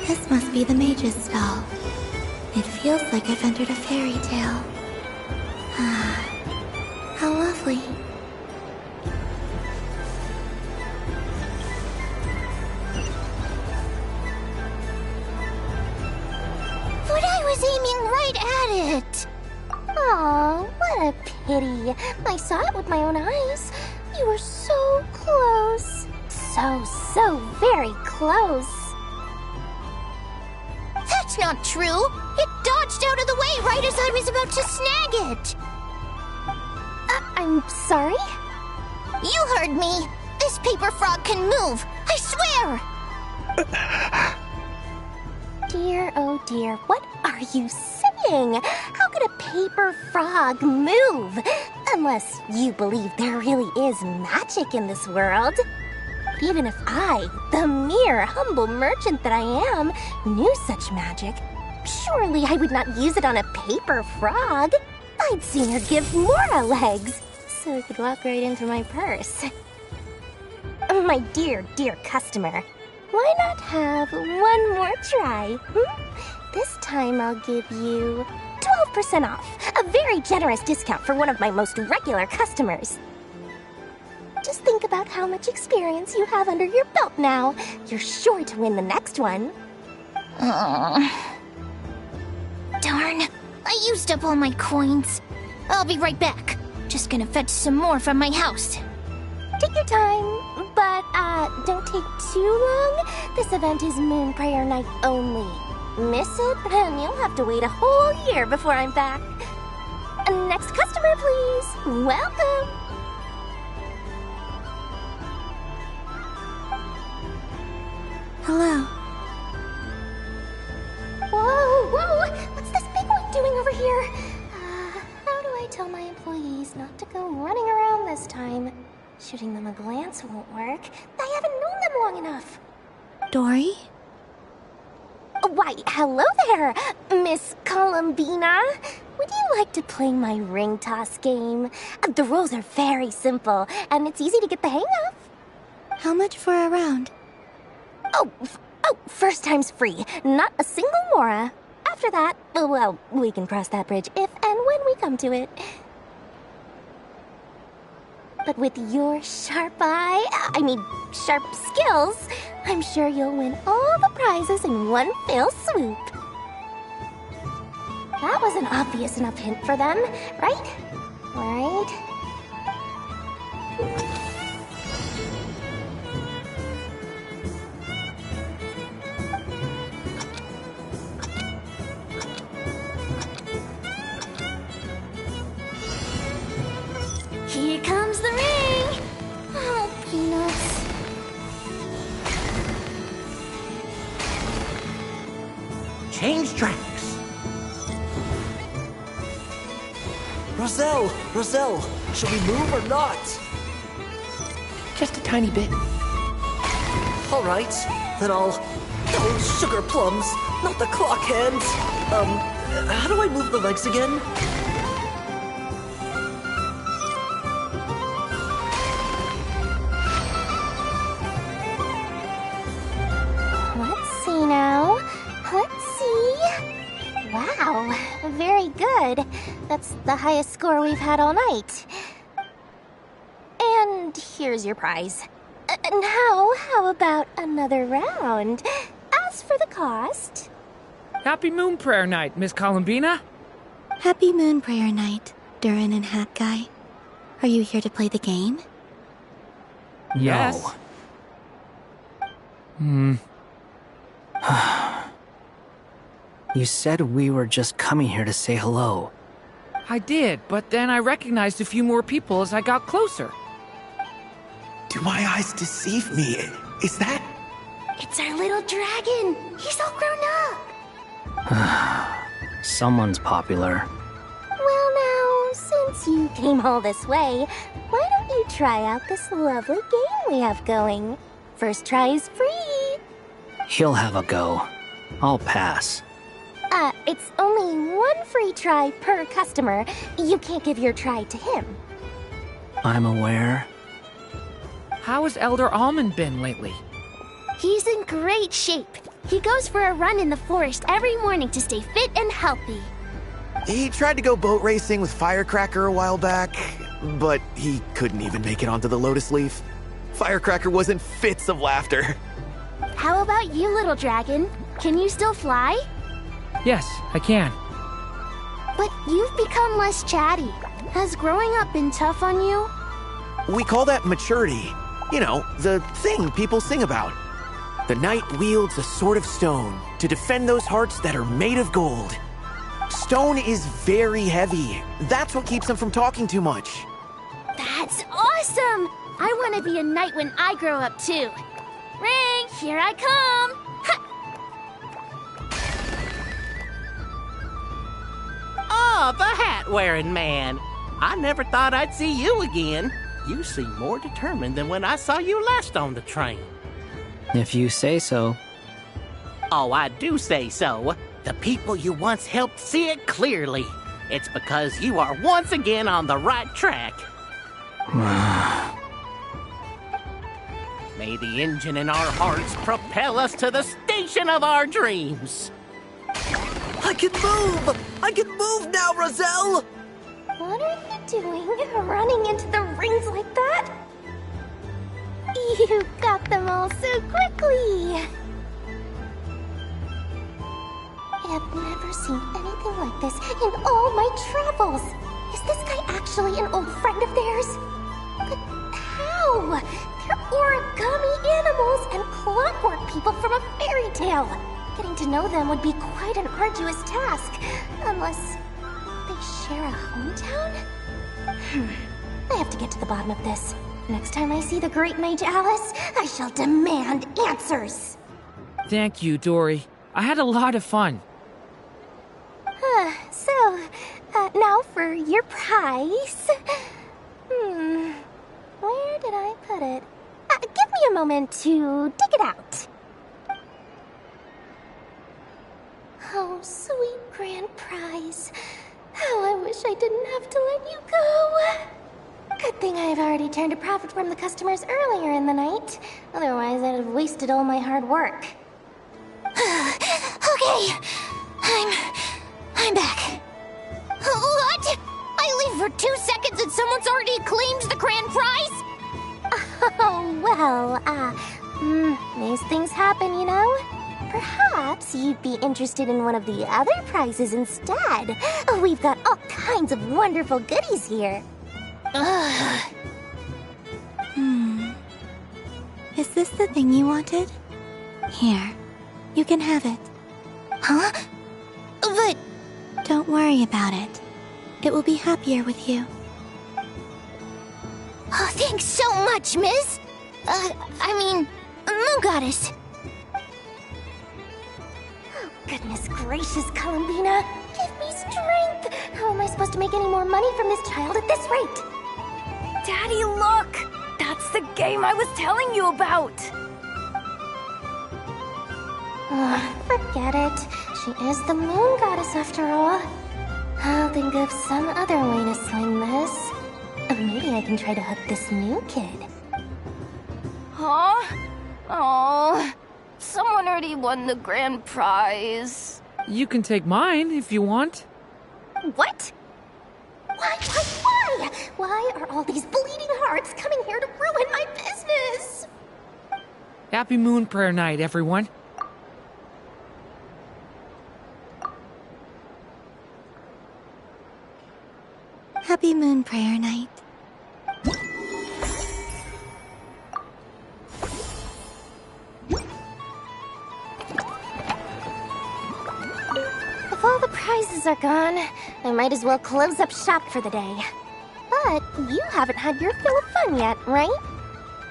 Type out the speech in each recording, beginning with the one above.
This must be the mage's stall. It feels like I've entered a fairy tale. Ah, how lovely. But I was aiming right at it! Aw, what a pity. I saw it with my own eyes. You were so close. So very close. That's not true! It dodged out of the way right as I was about to snag it! I'm sorry? You heard me! This paper frog can move! I swear! Dear, oh dear, what are you saying? How could a paper frog move? Unless you believe there really is magic in this world. But even if I, the mere humble merchant that I am, knew such magic, surely I would not use it on a paper frog. I'd sooner give Mora legs, so it could walk right into my purse. My dear, dear customer, why not have one more try? This time I'll give you 12% off, a very generous discount for one of my most regular customers. Just think about how much experience you have under your belt now. You're sure to win the next one. Darn, I used up all my coins. I'll be right back. Just gonna fetch some more from my house. Take your time, but don't take too long. This event is Moon Prayer Night only. Miss it, and you'll have to wait a whole year before I'm back. Next customer, please. Welcome. Hello. Whoa! What's this big one doing over here? How do I tell my employees not to go running around this time? Shooting them a glance won't work. I haven't known them long enough. Dory? Why, hello there, Miss Columbina. Would you like to play my ring toss game? The rules are very simple, and it's easy to get the hang of. How much for a round? Oh, first time's free. Not a single mora. After that, well, we can cross that bridge if and when we come to it. But with your sharp sharp skills, I'm sure you'll win all the prizes in one fell swoop. That was an obvious enough hint for them, right? Right? Here comes the ring! Oh, peanuts. Change tracks! Roselle, should we move or not? Just a tiny bit. All right, then I'll... Oh, sugar plums, not the clock hands. How do I move the legs again? Let's see now. Let's see. Wow, very good. That's the highest score we've had all night. And here's your prize. Now, how about another round? As for the cost... Happy Moon Prayer Night, Miss Columbina. Happy Moon Prayer Night, Durin and Hat Guy. Are you here to play the game? Yes. You said we were just coming here to say hello. I did, but then I recognized a few more people as I got closer. Do my eyes deceive me? Is that... It's our little dragon! He's all grown up! Someone's popular. Well now, since you came all this way, why don't you try out this lovely game we have going? First try is free! He'll have a go. I'll pass. It's only one free try per customer. You can't give your try to him. I'm aware. How has Elder Almond been lately? He's in great shape. He goes for a run in the forest every morning to stay fit and healthy. He tried to go boat racing with Firecracker a while back, but he couldn't even make it onto the Lotus Leaf. Firecracker was in fits of laughter. How about you, little dragon? Can you still fly? Yes, I can. But you've become less chatty. Has growing up been tough on you? We call that maturity. You know, the thing people sing about. The knight wields a sword of stone to defend those hearts that are made of gold. Stone is very heavy. That's what keeps him from talking too much. That's awesome! I want to be a knight when I grow up too. Ring, here I come! Ha! Oh, the hat-wearing man. I never thought I'd see you again. You seem more determined than when I saw you last on the train. If you say so. Oh, I do say so. The people you once helped see it clearly. It's because you are once again on the right track. May the engine in our hearts propel us to the station of our dreams. I can move! I can move now, Roselle! What are you doing, running into the rings like that? You got them all so quickly! I've never seen anything like this in all my travels! Is this guy actually an old friend of theirs? But how? They're origami animals and clockwork people from a fairy tale! Getting to know them would be quite an arduous task, unless they share a hometown? I have to get to the bottom of this. Next time I see the Great Mage Alice, I shall demand answers! Thank you, Dory. I had a lot of fun. Now for your prize. Where did I put it? Give me a moment to dig it out. Oh, sweet grand prize. How I wish I didn't have to let you go. Good thing I've already turned a profit from the customers earlier in the night. Otherwise, I'd have wasted all my hard work. Okay, I'm back. What? I leave for 2 seconds and someone's already claimed the grand prize? Oh, well, these things happen, you know? Perhaps you'd be interested in one of the other prizes instead. We've got all kinds of wonderful goodies here. Is this the thing you wanted? Here, you can have it. Huh? But... Don't worry about it. It will be happier with you. Oh, thanks so much, miss. Moon Goddess. Oh, goodness gracious, Columbina. Give me strength. How am I supposed to make any more money from this child at this rate? Daddy, look! That's the game I was telling you about! Forget it. She is the Moon Goddess after all. I'll think of some other way to swing this. Maybe I can try to hook this new kid. Huh? Oh, someone already won the grand prize. You can take mine if you want. What? Why? Why are all these bleeding hearts coming here to ruin my business? Happy Moon Prayer Night, everyone. Happy Moon Prayer Night. If all the prizes are gone, I might as well close up shop for the day. But you haven't had your fill of fun yet, right?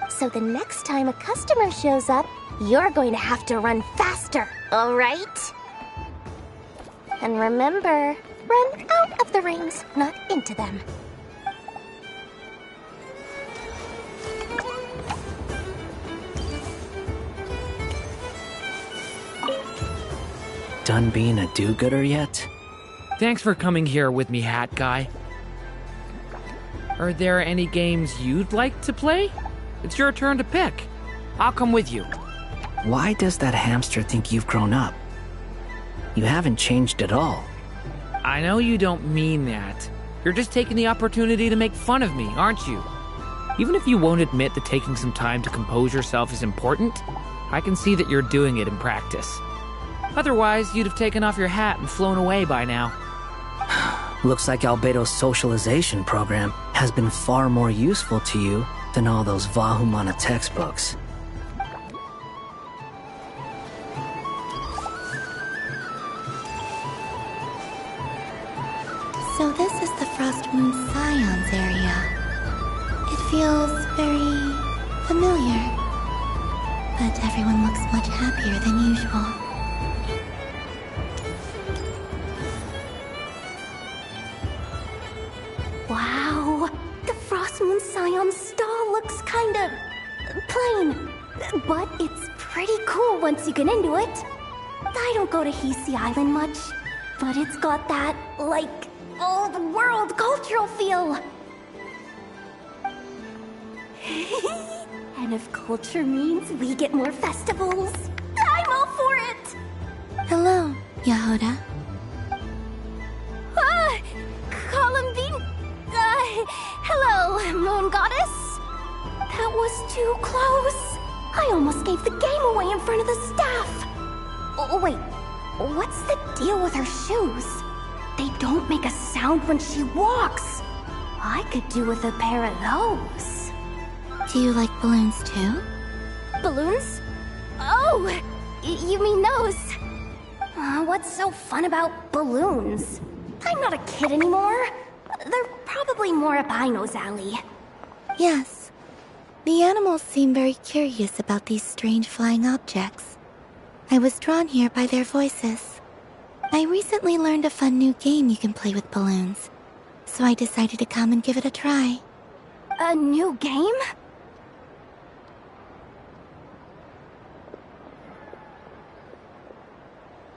So the next time a customer shows up, you're going to have to run faster, alright? And remember, run out of the rings, not into them. Done being a do-gooder yet? Thanks for coming here with me, Hat Guy. Are there any games you'd like to play? It's your turn to pick. I'll come with you. Why does that hamster think you've grown up? You haven't changed at all. I know you don't mean that. You're just taking the opportunity to make fun of me, aren't you? Even if you won't admit that taking some time to compose yourself is important, I can see that you're doing it in practice. Otherwise, you'd have taken off your hat and flown away by now. Looks like Albedo's socialization program has been far more useful to you than all those Vahumana textbooks. So this is the Frost Moon Scions area. It feels very familiar. But everyone looks much happier than usual. Wow, the Frost Moon Scion stall looks kinda plain. But it's pretty cool once you get into it. I don't go to Hisi Island much, but it's got that, like, old world cultural feel. And if culture means we get more festivals, I'm all for it! Hello, Yahoda. Ah! Columbine? Hello, Moon Goddess? That was too close. I almost gave the game away in front of the staff. Oh, wait. What's the deal with her shoes? They don't make a sound when she walks. I could do with a pair of those. Do you like balloons too? Balloons? Oh, you mean those? What's so fun about balloons? I'm not a kid anymore. They're probably more up Aino's alley. Yes. The animals seem very curious about these strange flying objects. I was drawn here by their voices. I recently learned a fun new game you can play with balloons, so I decided to come and give it a try. A new game?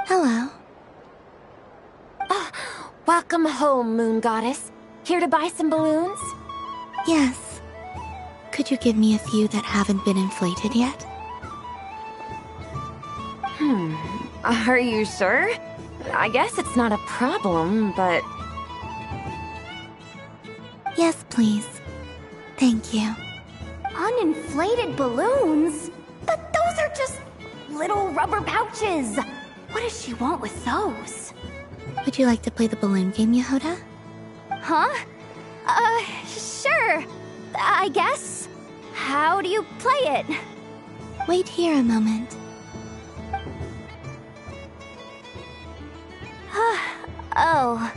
Hello. Welcome home, Moon Goddess. Here to buy some balloons? Yes. Could you give me a few that haven't been inflated yet? Are you sure? I guess it's not a problem, but... Yes, please. Thank you. Uninflated balloons? But those are just little rubber pouches. What does she want with those? Would you like to play the balloon game, Yahoda? Huh? Sure. I guess. How do you play it? Wait here a moment. Oh.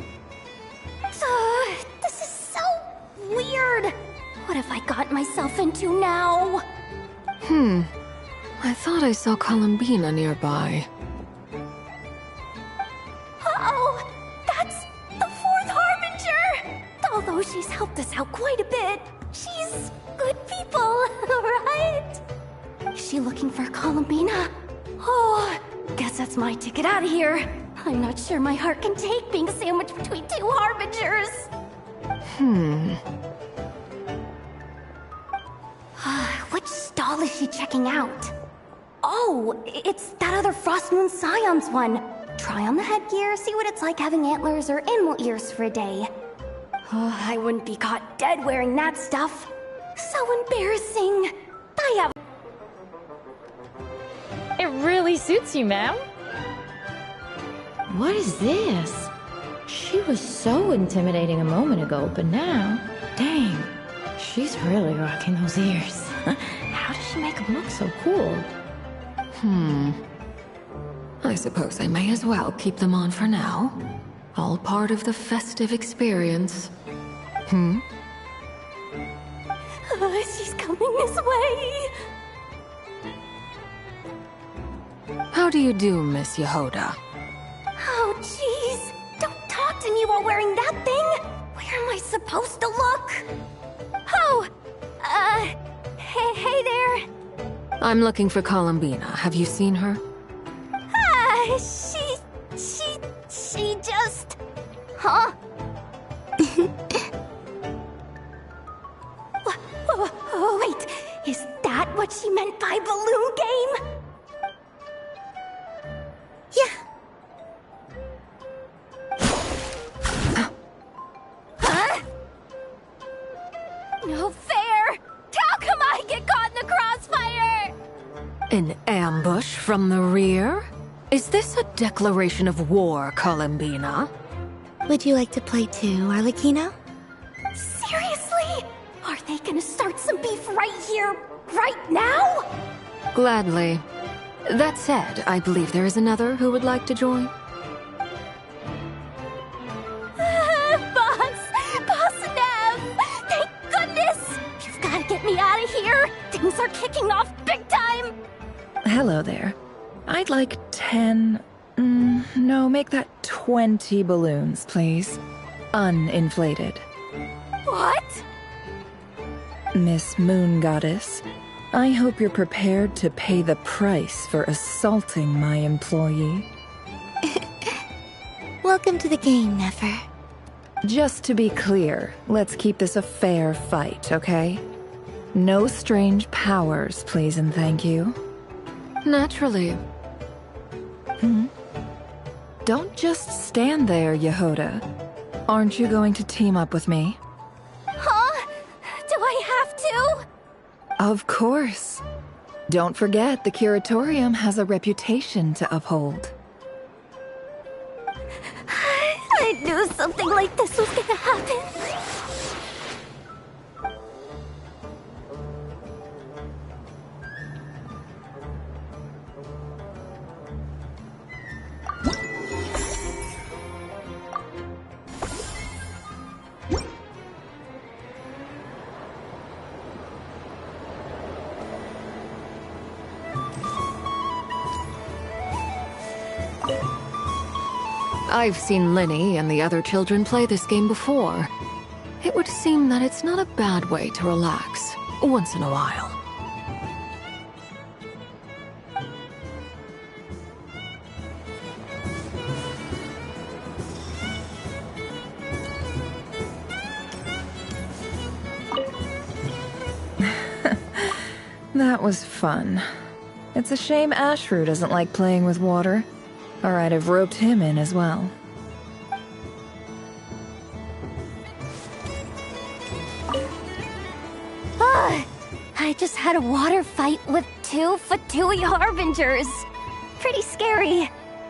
This is so weird. What have I got myself into now? I thought I saw Columbina nearby. Uh-oh! That's the Fourth Harbinger! Although she's helped us out quite a bit, she's good people, right? Is she looking for Columbina? Oh, guess that's my ticket out of here. I'm not sure my heart can take being sandwiched between two Harbingers. Which stall is she checking out? Oh, it's that other Frost Moon Scions one. Try on the headgear, see what it's like having antlers or animal ears for a day. Oh, I wouldn't be caught dead wearing that stuff. So embarrassing. I have... suits you, ma'am. What is this? She was so intimidating a moment ago, but now, dang, she's really rocking those ears. How does she make them look so cool? I suppose I may as well keep them on for now. All part of the festive experience. She's coming this way. How do you do, Miss Yehoda? Oh, jeez. Don't talk to me while wearing that thing. Where am I supposed to look? Oh, hey there. I'm looking for Columbina. Have you seen her? She just... Huh? Wait, is that what she meant by balloon game? Yeah. Huh? No fair! How come I get caught in the crossfire? An ambush from the rear? Is this a declaration of war, Columbina? Would you like to play too, Arlecchino? Seriously? Are they gonna start some beef right here, right now? Gladly. That said, I believe there is another who would like to join. Boss Nev! Thank goodness! You've gotta get me out of here! Things are kicking off big time! Hello there. I'd like 10... no, make that 20 balloons, please. Uninflated. What? Miss Moon Goddess, I hope you're prepared to pay the price for assaulting my employee. Welcome to the game, Nefer. Just to be clear, let's keep this a fair fight, okay? No strange powers, please and thank you. Naturally. Don't just stand there, Yehoda. Aren't you going to team up with me? Huh? Do I have to? Of course. Don't forget, the Curatorium has a reputation to uphold. I knew something like this was gonna happen. I've seen Linny and the other children play this game before. It would seem that it's not a bad way to relax, once in a while. That was fun. It's a shame Ashru doesn't like playing with water. Or I'd have roped him in as well. I just had a water fight with 2 Fatui Harbingers. Pretty scary,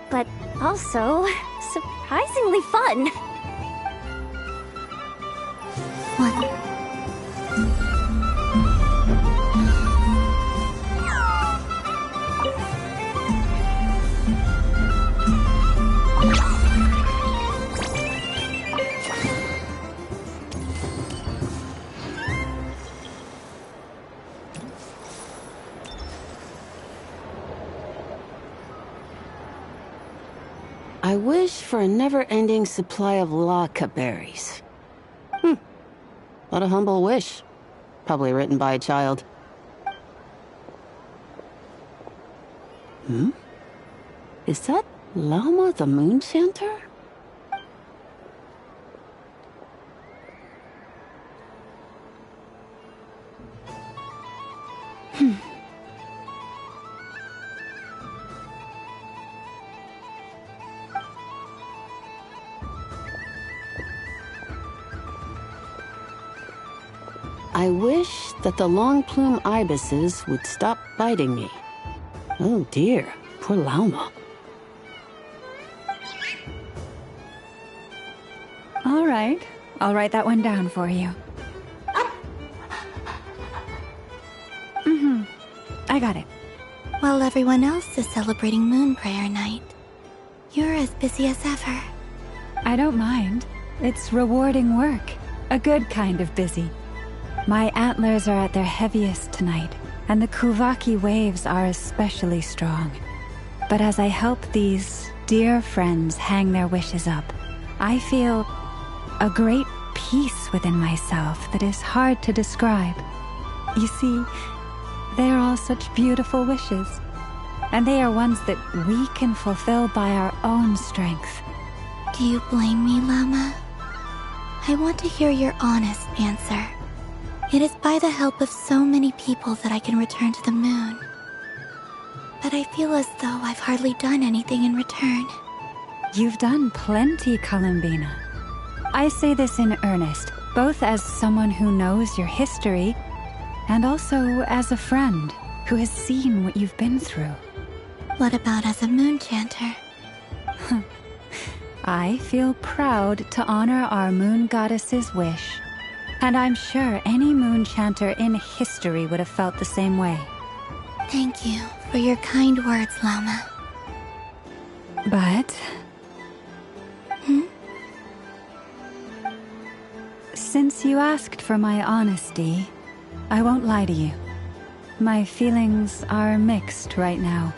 but also surprisingly fun. What? I wish for a never-ending supply of laka berries. What a humble wish. Probably written by a child. Is that Lama the Moon Chanter? I wish that the long plume ibises would stop biting me. Oh dear, Poor Lauma. All right. I'll write that one down for you. I got it. While everyone else is celebrating Moon Prayer Night, you're as busy as ever. I don't mind. It's rewarding work. A good kind of busy. My antlers are at their heaviest tonight, and the Kuvaki waves are especially strong. But as I help these dear friends hang their wishes up, I feel a great peace within myself that is hard to describe. You see, they're all such beautiful wishes, and they are ones that we can fulfill by our own strength. Do you blame me, Llama? I want to hear your honest answer. It is by the help of so many people that I can return to the moon. But I feel as though I've hardly done anything in return. You've done plenty, Columbina. I say this in earnest, both as someone who knows your history, and also as a friend who has seen what you've been through. What about as a moon chanter? I feel proud to honor our moon goddess's wish, and I'm sure any moon chanter in history would have felt the same way. Thank you for your kind words, Llama. But... Since you asked for my honesty, I won't lie to you. My feelings are mixed right now.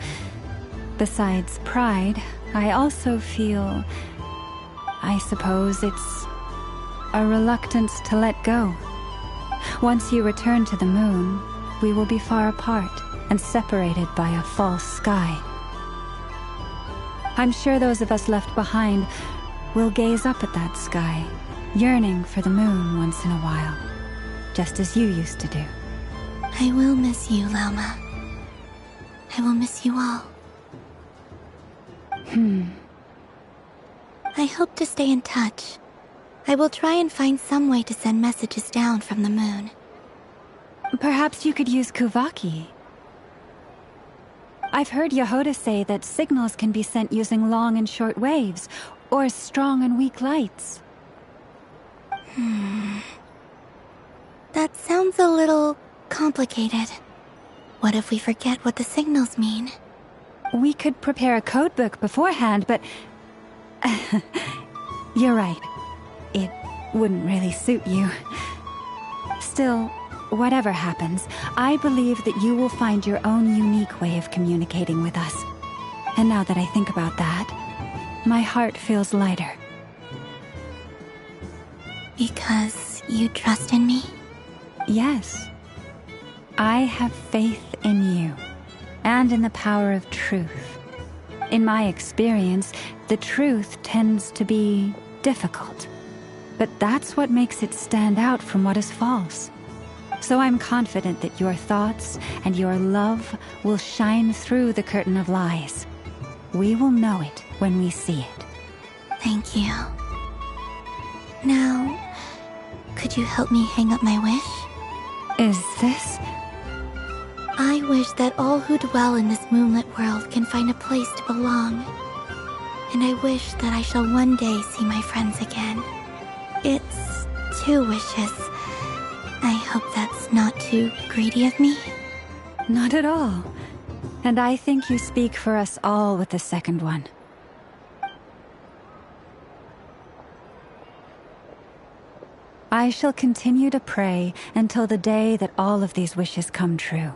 Besides pride, I also feel... I suppose it's a reluctance to let go. Once you return to the moon, we will be far apart and separated by a false sky. I'm sure those of us left behind will gaze up at that sky, yearning for the moon once in a while, just as you used to do. I will miss you, Llama. I will miss you all. I hope to stay in touch. I will try and find some way to send messages down from the moon. Perhaps you could use Kuvaki. I've heard Yehoda say that signals can be sent using long and short waves, or strong and weak lights. That sounds a little complicated. What if we forget what the signals mean? We could prepare a codebook beforehand, but... You're right. It wouldn't really suit you. Still, whatever happens, I believe that you will find your own unique way of communicating with us. And now that I think about that, my heart feels lighter. Because you trust in me? Yes. I have faith in you, and in the power of truth. In my experience, the truth tends to be difficult, but that's what makes it stand out from what is false. So I'm confident that your thoughts and your love will shine through the curtain of lies. We will know it when we see it. Thank you. Now, could you help me hang up my wish? Is this... I wish that all who dwell in this moonlit world can find a place to belong. And I wish that I shall one day see my friends again. It's 2 wishes. I hope that's not too greedy of me. Not at all. And I think you speak for us all with the second one. I shall continue to pray until the day that all of these wishes come true.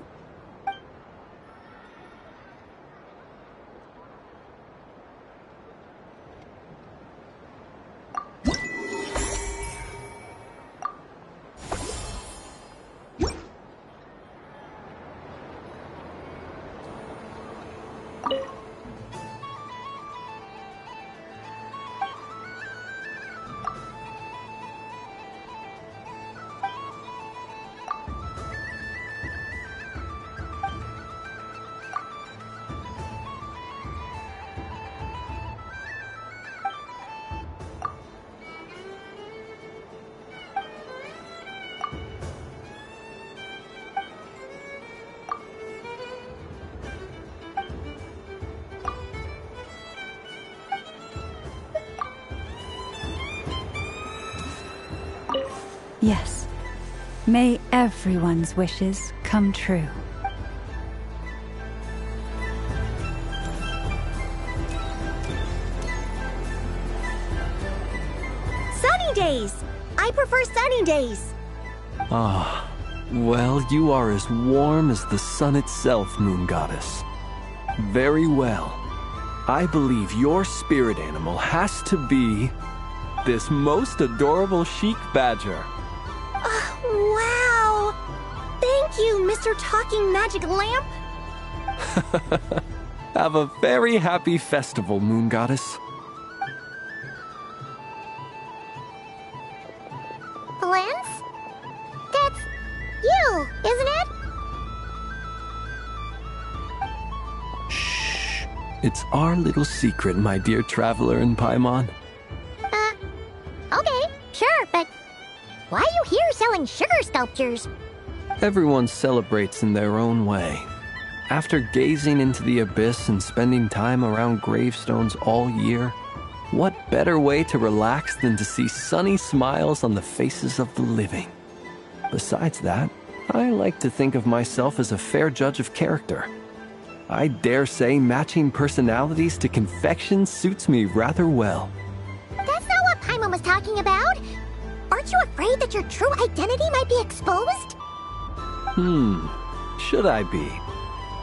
Yes. May everyone's wishes come true. Sunny days! I prefer sunny days. Ah, well, you are as warm as the sun itself, Moon Goddess. Very well. I believe your spirit animal has to be this most adorable chic badger. Wow! Thank you, Mr. Talking Magic Lamp. Have a very happy festival, Moon Goddess. Lance? That's you, isn't it? Shh. It's our little secret, my dear traveler in Paimon. Okay, sure, but why are you here selling sugar sculptures? Everyone celebrates in their own way. After gazing into the abyss and spending time around gravestones all year, what better way to relax than to see sunny smiles on the faces of the living? Besides that, I like to think of myself as a fair judge of character. I dare say matching personalities to confection suits me rather well. That's not what Paimon was talking about. Aren't you afraid that your true identity might be exposed? Should I be?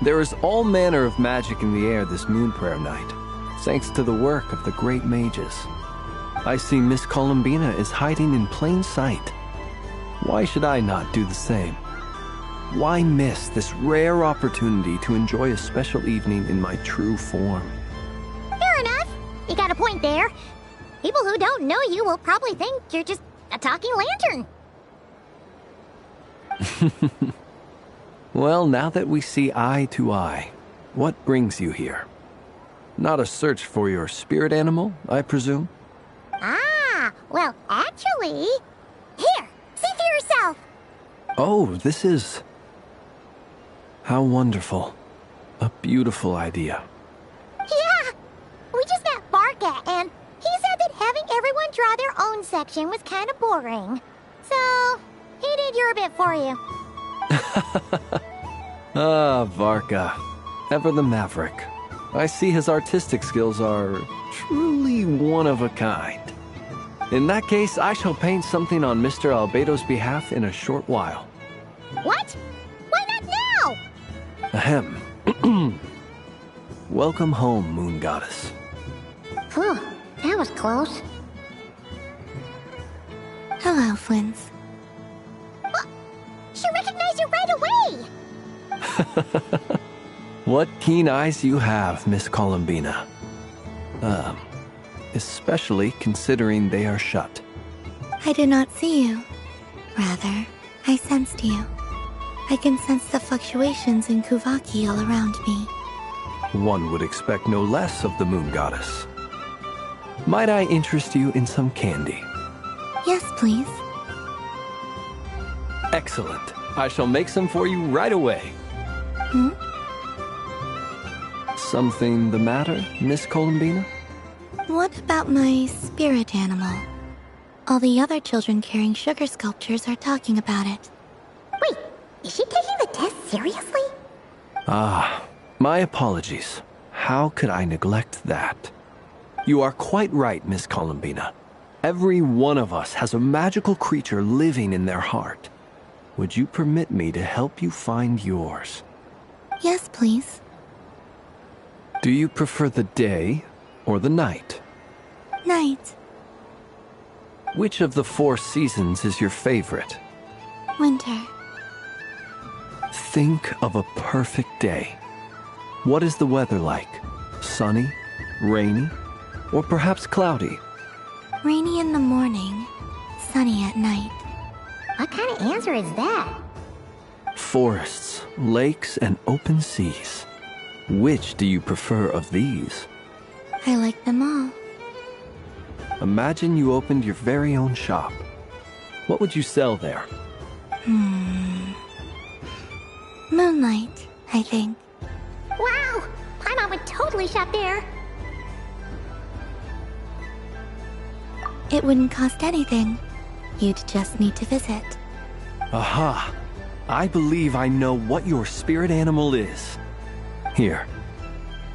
There is all manner of magic in the air this moon prayer night, thanks to the work of the great mages. I see Miss Columbina is hiding in plain sight. Why should I not do the same? Why miss this rare opportunity to enjoy a special evening in my true form? Fair enough. You got a point there. People who don't know you will probably think you're just a talking lantern. Well, now that we see eye to eye, what brings you here? Not a search for your spirit animal, I presume? Ah, well, actually... Here, see for yourself. Oh, this is... How wonderful. A beautiful idea. Yeah, we just met Barca, and he said that having everyone draw their own section was kind of boring. So, he did your bit for you. Ah, Varka. Ever the maverick. I see his artistic skills are truly one of a kind. In that case, I shall paint something on Mr. Albedo's behalf in a short while. What? Why not now? Ahem. Welcome home, Moon Goddess. Phew, that was close. Hello, Flins. She recognized you right away! What keen eyes you have, Miss Columbina. Especially considering they are shut. I did not see you. Rather, I sensed you. I can sense the fluctuations in Kuvaki all around me. One would expect no less of the Moon Goddess. Might I interest you in some candy? Yes, please. Excellent. I shall make some for you right away. Something the matter, Miss Columbina? What about my spirit animal? All the other children carrying sugar sculptures are talking about it. Wait, is she taking the test seriously? Ah, my apologies. How could I neglect that? You are quite right, Miss Columbina. Every one of us has a magical creature living in their heart. Would you permit me to help you find yours? Yes, please. Do you prefer the day or the night? Night. Which of the 4 seasons is your favorite? Winter. Think of a perfect day. What is the weather like? Sunny, rainy, or perhaps cloudy? Rainy in the morning, sunny at night. What kind of answer is that? Forests, lakes, and open seas. Which do you prefer of these? I like them all. Imagine you opened your very own shop. What would you sell there? Moonlight, I think. Wow! Paimon would totally shop there. It wouldn't cost anything. You'd just need to visit. Aha! I believe I know what your spirit animal is. Here,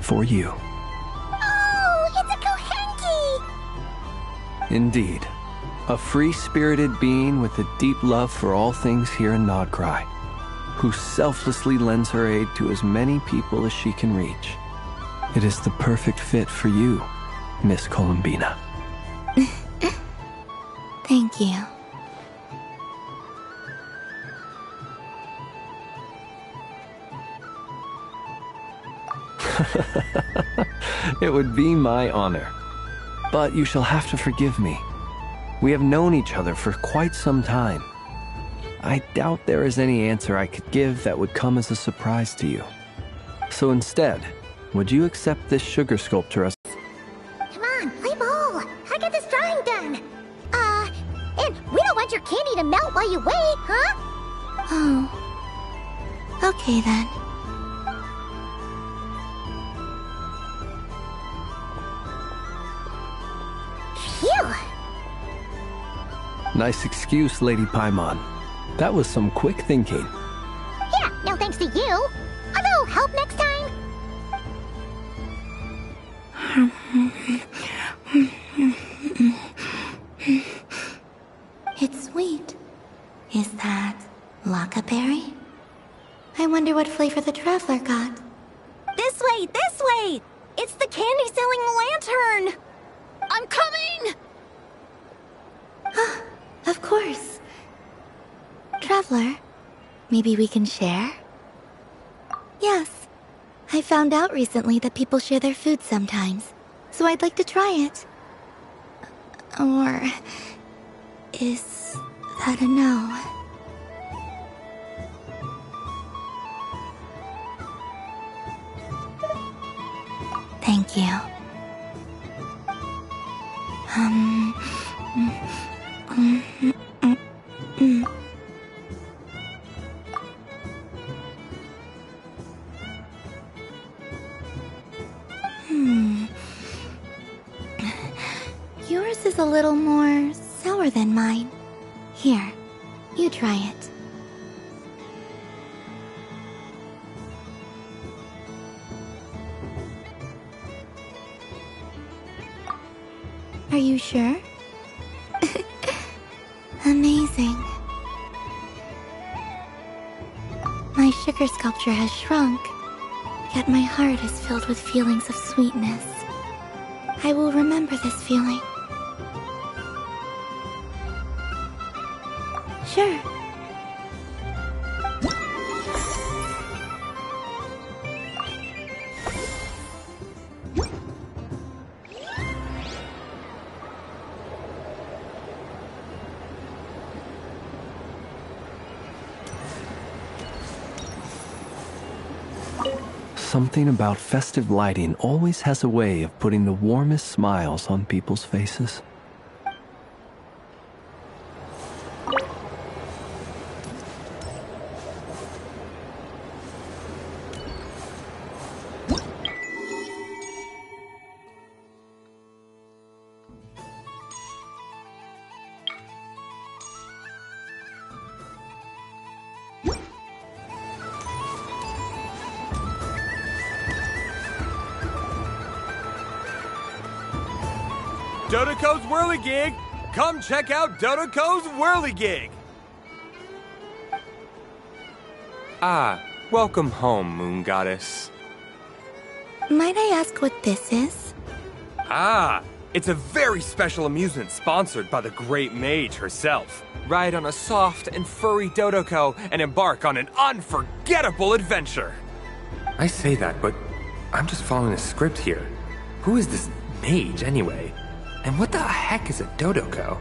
for you. Oh, it's a Kohenki! Indeed. A free-spirited being with a deep love for all things here in Nodcry, who selflessly lends her aid to as many people as she can reach. It is the perfect fit for you, Miss Columbina. Thank you. It would be my honor. But you shall have to forgive me. We have known each other for quite some time. I doubt there is any answer I could give that would come as a surprise to you. So instead, would you accept this sugar sculpture as... Come on, play ball. I get this drawing done. And we don't want your candy to melt while you wait, huh? Oh. Okay then. Phew! Nice excuse, Lady Paimon. That was some quick thinking. Yeah, no thanks to you. Although, help next time. It's sweet. Is that Lockaberry? I wonder what flavor the Traveler got. This way, this way! It's the candy-selling lantern! I'm coming! Of course. Traveler, maybe we can share? Yes. I found out recently that people share their food sometimes, so I'd like to try it. Or... is that a no? Thank you. Yours is a little more sour than mine. Here, you try it. Are you sure? Amazing. My sugar sculpture has shrunk, yet my heart is filled with feelings of sweetness. I will remember this feeling. Sure. Something about festive lighting always has a way of putting the warmest smiles on people's faces. Dodoco's Whirligig! Come check out Dodoco's Whirligig! Ah, welcome home, Moon Goddess. Might I ask what this is? Ah, it's a very special amusement sponsored by the Great Mage herself. Ride on a soft and furry Dodoco and embark on an unforgettable adventure. I say that, but I'm just following a script here. Who is this mage, anyway? And what the heck is a Dodoco?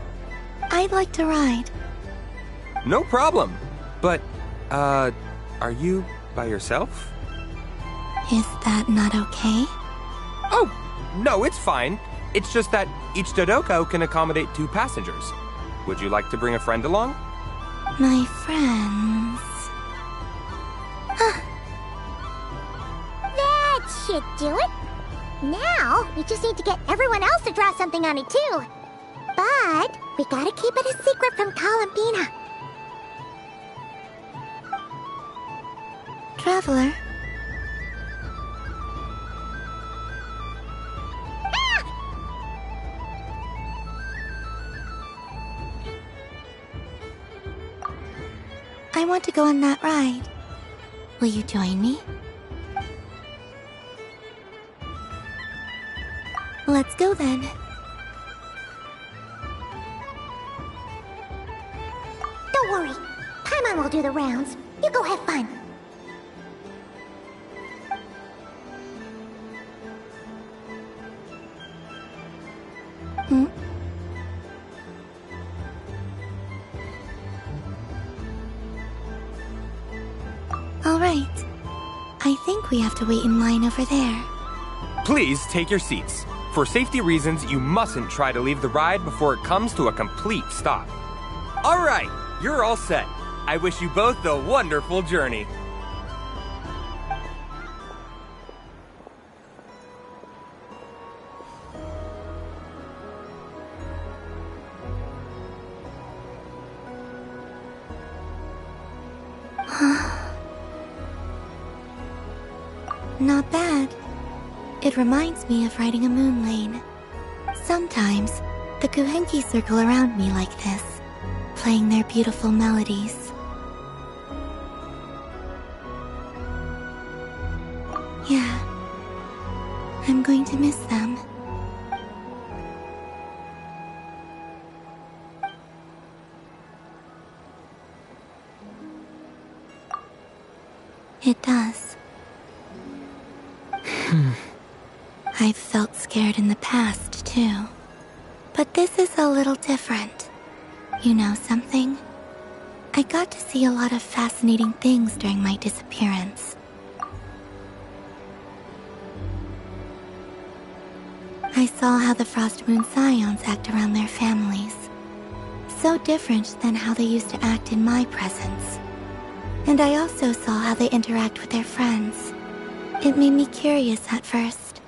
I'd like to ride. No problem. But, are you by yourself? Is that not okay? Oh, no, it's fine. It's just that each Dodoco can accommodate 2 passengers. Would you like to bring a friend along? My friends... That should do it. Now, we just need to get everyone else to draw something on it too. But, We gotta keep it a secret from Columbina. Traveler? I want to go on that ride. Will you join me? Let's go then. Don't worry. Paimon will do the rounds. You go have fun. Hmm? All right. I think we have to wait in line over there. Please take your seats. For safety reasons, you mustn't try to leave the ride before it comes to a complete stop. All right, you're all set. I wish you both a wonderful journey. Not bad. It reminds me of riding a moon lane. Sometimes, the Kuhenki circle around me like this, playing their beautiful melodies. Yeah, I'm going to miss them. It does. I've felt scared in the past, too. But this is a little different. You know something? I got to see a lot of fascinating things during my disappearance. I saw how the Frost Moon Scions act around their families. So different than how they used to act in my presence. And I also saw how they interact with their friends. It made me curious at first.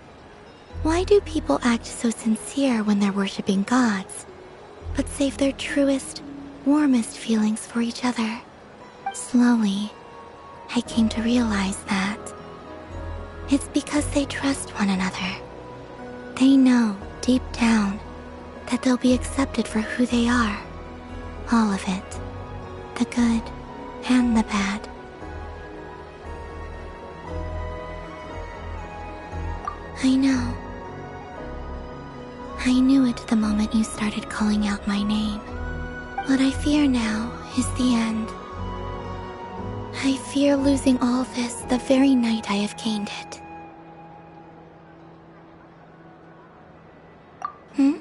Why do people act so sincere when they're worshipping gods, but save their truest, warmest feelings for each other? Slowly, I came to realize that it's because they trust one another. They know, deep down, that they'll be accepted for who they are. All of it. The good and the bad. I know. I knew it the moment you started calling out my name. What I fear now is the end. I fear losing all this the very night I have gained it. Hmm?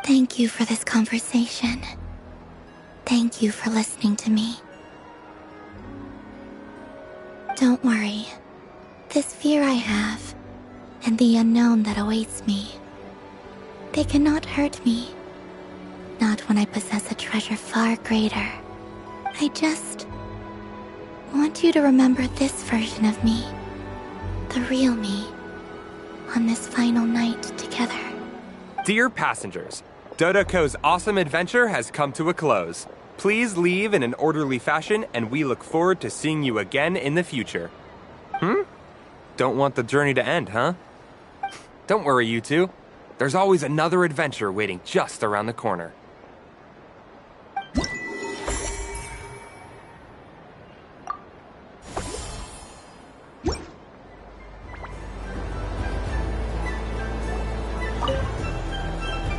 Thank you for this conversation. Thank you for listening to me. Don't worry. This fear I have, and the unknown that awaits me, they cannot hurt me. Not when I possess a treasure far greater. I just want you to remember this version of me, the real me, on this final night together. Dear passengers, Dodoko's awesome adventure has come to a close. Please leave in an orderly fashion, and we look forward to seeing you again in the future. Don't want the journey to end, huh? Don't worry, you two. There's always another adventure waiting just around the corner.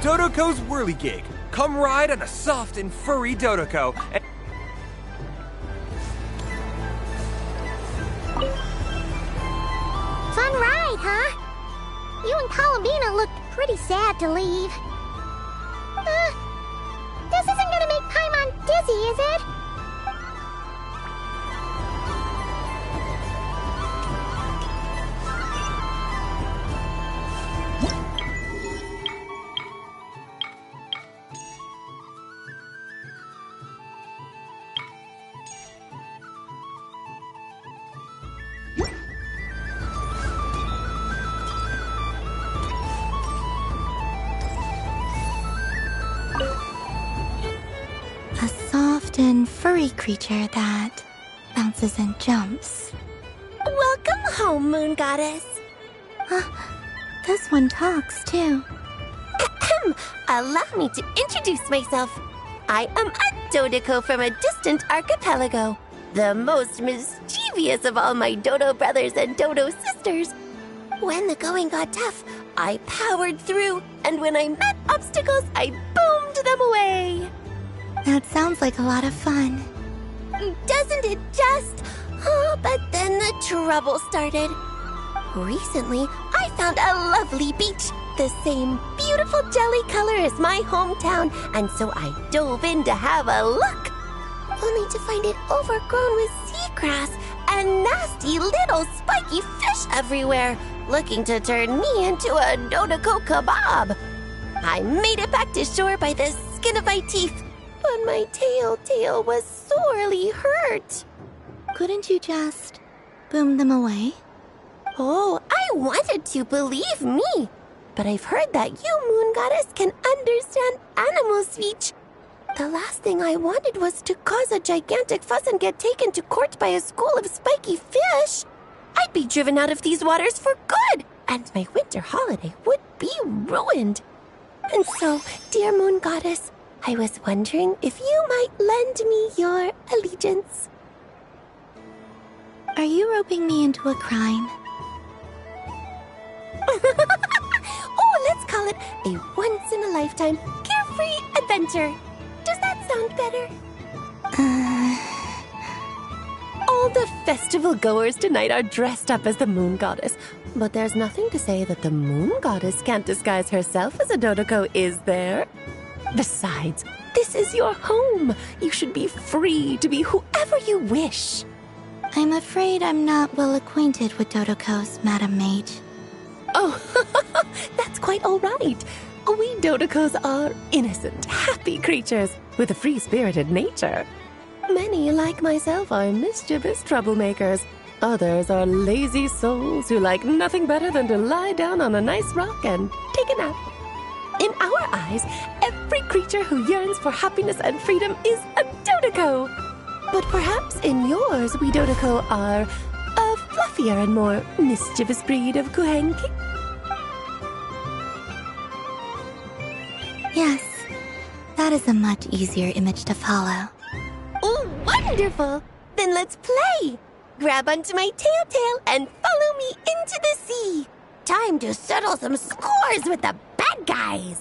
Dodoko's Whirligig. Come ride on a soft and furry Dodoko. Fun ride, huh? You and Columbina looked pretty sad to leave. This isn't gonna make Paimon dizzy, is it? soft and furry creature that bounces and jumps. Welcome home, Moon Goddess. This one talks, too. Allow me to introduce myself. I am a Dodoco from a distant archipelago, the most mischievous of all my Dodo brothers and Dodo sisters. When the going got tough, I powered through, and when I met obstacles, I boomed them away. That sounds like a lot of fun. Doesn't it just? Oh, but then the trouble started. Recently, I found a lovely beach, the same beautiful jelly color as my hometown, and so I dove in to have a look, only to find it overgrown with seagrass and nasty little spiky fish everywhere, looking to turn me into a Dodoco kebab. I made it back to shore by the skin of my teeth, but my tail was sorely hurt. Couldn't you just boom them away? Oh, I wanted to, believe me. But I've heard that you, Moon Goddess, can understand animal speech. The last thing I wanted was to cause a gigantic fuss and get taken to court by a school of spiky fish. I'd be driven out of these waters for good, and my winter holiday would be ruined. And so, dear Moon Goddess, I was wondering if you might lend me your allegiance. Are you roping me into a crime? Oh, let's call it a once-in-a-lifetime carefree adventure. Does that sound better? All the festival goers tonight are dressed up as the Moon Goddess, but there's nothing to say that the Moon Goddess can't disguise herself as a Dodoco, is there? Besides, this is your home. You should be free to be whoever you wish. I'm afraid I'm not well acquainted with Dodocos, Madam Mage. Oh, that's quite all right. We Dodocos are innocent, happy creatures with a free-spirited nature. Many, like myself, are mischievous troublemakers. Others are lazy souls who like nothing better than to lie down on a nice rock and take a nap. In our eyes, every creature who yearns for happiness and freedom is a Dodoco. But perhaps in yours, we Dodoco are a fluffier and more mischievous breed of Kuhenki. Yes, that is a much easier image to follow. Oh, wonderful! Then let's play! Grab onto my tail and follow me into the sea! Time to settle some scores with the bad guys!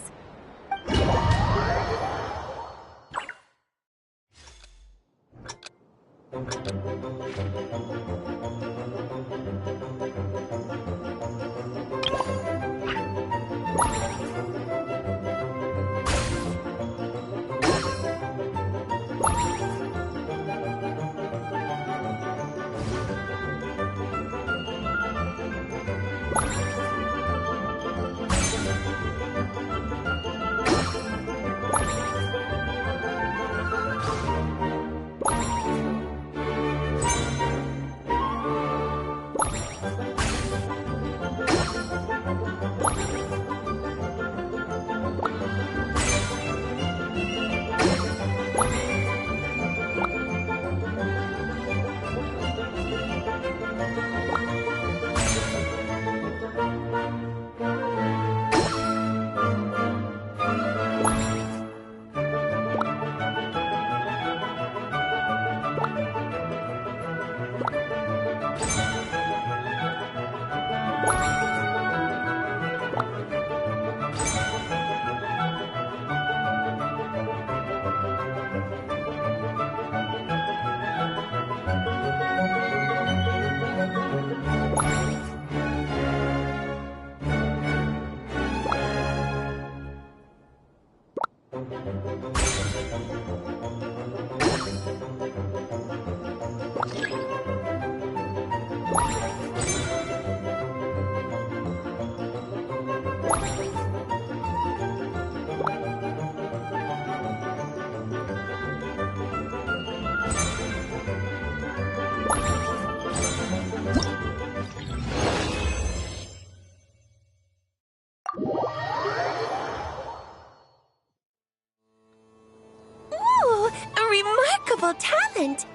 wonderful talent.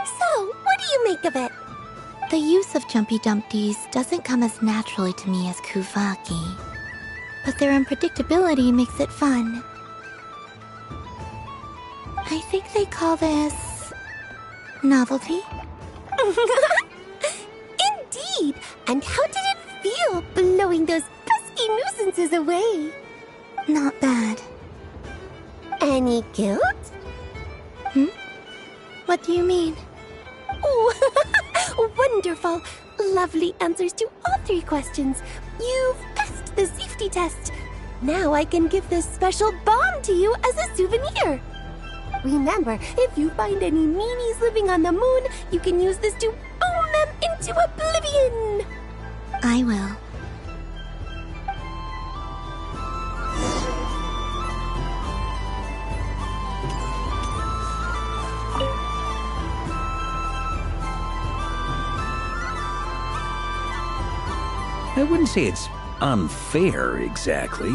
So, what do you make of it? The use of Jumpy Dumpties doesn't come as naturally to me as Kuvaki, but their unpredictability makes it fun. I think they call this novelty. Indeed! And how did it feel blowing those pesky nuisances away? Not bad. Any guilt? What do you mean? Oh, wonderful! Lovely answers to all 3 questions. You've passed the safety test. Now I can give this special bomb to you as a souvenir. Remember, if you find any meanies living on the moon, you can use this to boom them into oblivion. I will. I wouldn't say it's unfair, exactly.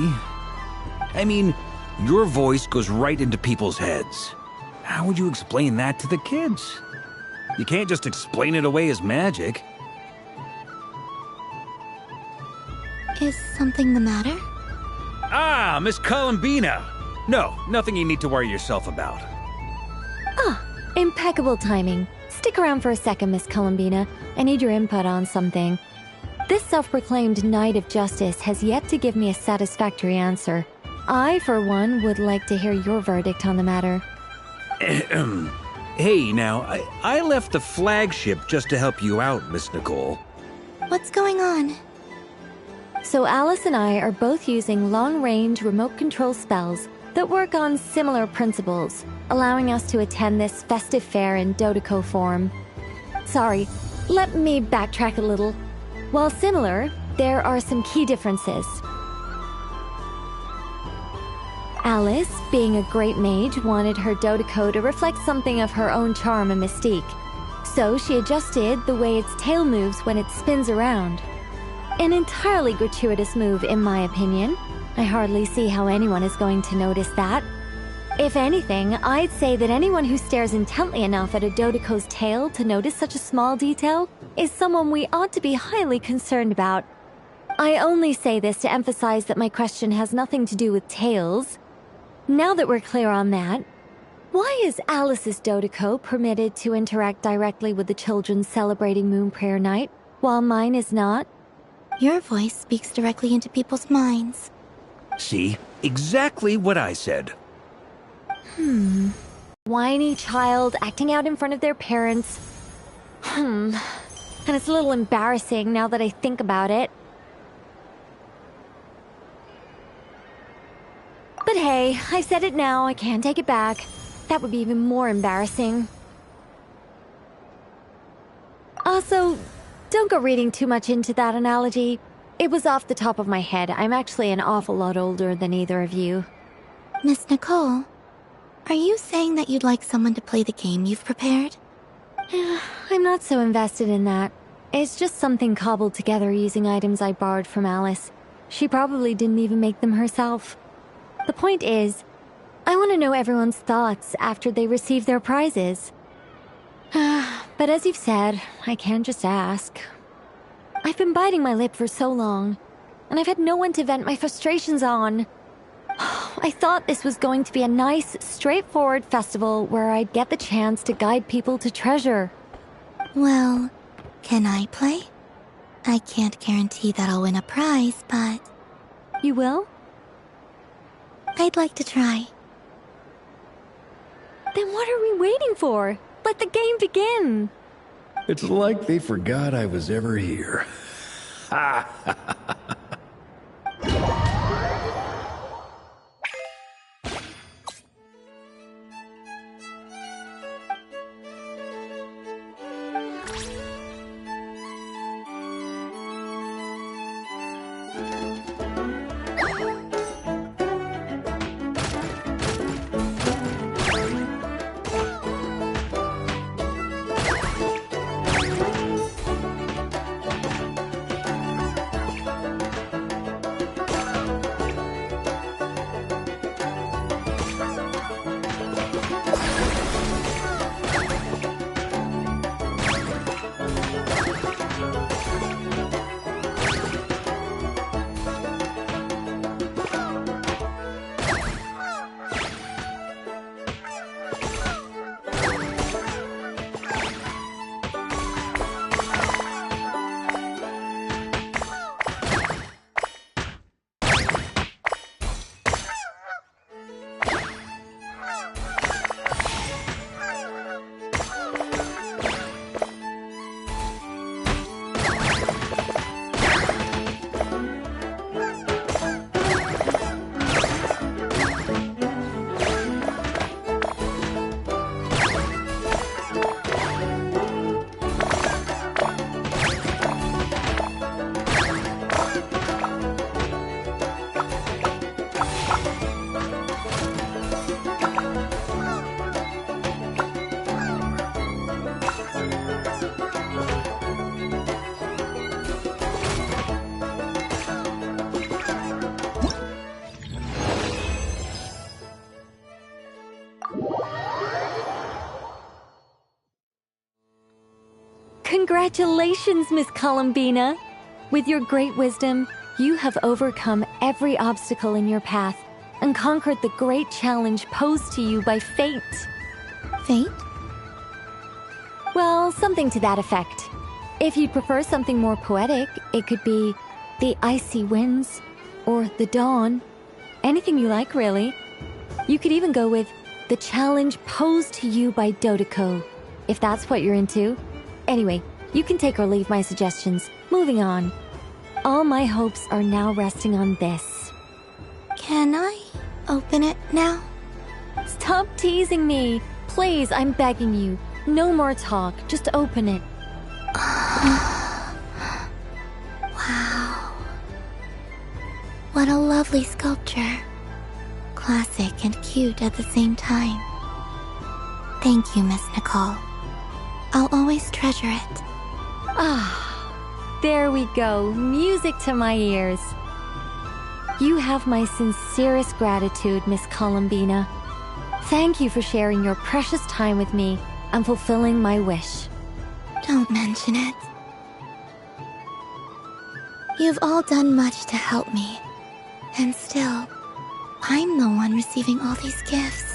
I mean, your voice goes right into people's heads. How would you explain that to the kids? You can't just explain it away as magic. Is something the matter? Ah, Miss Columbina! No, nothing you need to worry yourself about. Ah, impeccable timing. Stick around for a second, Miss Columbina. I need your input on something. This self-proclaimed Knight of Justice has yet to give me a satisfactory answer. I, for one, would like to hear your verdict on the matter. Hey, now, I left the flagship just to help you out, Miss Nicole. What's going on? So Alice and I are both using long-range remote control spells that work on similar principles, allowing us to attend this festive fair in Dodoco form. Sorry, let me backtrack a little. While similar, there are some key differences. Alice, being a great mage, wanted her Dodoco to reflect something of her own charm and mystique. So she adjusted the way its tail moves when it spins around. An entirely gratuitous move, in my opinion. I hardly see how anyone is going to notice that. If anything, I'd say that anyone who stares intently enough at a Dodoco's tail to notice such a small detail is someone we ought to be highly concerned about. I only say this to emphasize that my question has nothing to do with tails. Now that we're clear on that, why is Alice's Dodoco permitted to interact directly with the children celebrating Moon Prayer Night, while mine is not? Your voice speaks directly into people's minds. See? Exactly what I said. Whiny child acting out in front of their parents. And it's a little embarrassing now that I think about it. But hey, I've said it now, I can't take it back. That would be even more embarrassing. Also, don't go reading too much into that analogy. It was off the top of my head. I'm actually an awful lot older than either of you. Miss Nicole, are you saying that you'd like someone to play the game you've prepared? I'm not so invested in that. It's just something cobbled together using items I borrowed from Alice. She probably didn't even make them herself. The point is, I want to know everyone's thoughts after they receive their prizes. But as you've said, I can't just ask. I've been biting my lip for so long, and I've had no one to vent my frustrations on. I thought this was going to be a nice, straightforward festival where I'd get the chance to guide people to treasure. Well, can I play? I can't guarantee that I'll win a prize, but... You will? I'd like to try. Then what are we waiting for? Let the game begin! It's like they forgot I was ever here. Ha ha ha. Congratulations, Miss Columbina! With your great wisdom, you have overcome every obstacle in your path and conquered the great challenge posed to you by fate. Fate? Well, something to that effect. If you'd prefer something more poetic, it could be the icy winds or the dawn. Anything you like, really. You could even go with the challenge posed to you by Dodoko, if that's what you're into. Anyway, you can take or leave my suggestions. Moving on. All my hopes are now resting on this. Can I open it now? Stop teasing me. Please, I'm begging you. No more talk. Just open it. Wow. What a lovely sculpture. Classic and cute at the same time. Thank you, Miss Nicole. I'll always treasure it. There we go. Music to my ears. You have my sincerest gratitude, Miss Columbina. Thank you for sharing your precious time with me and fulfilling my wish. Don't mention it. You've all done much to help me. And still, I'm the one receiving all these gifts.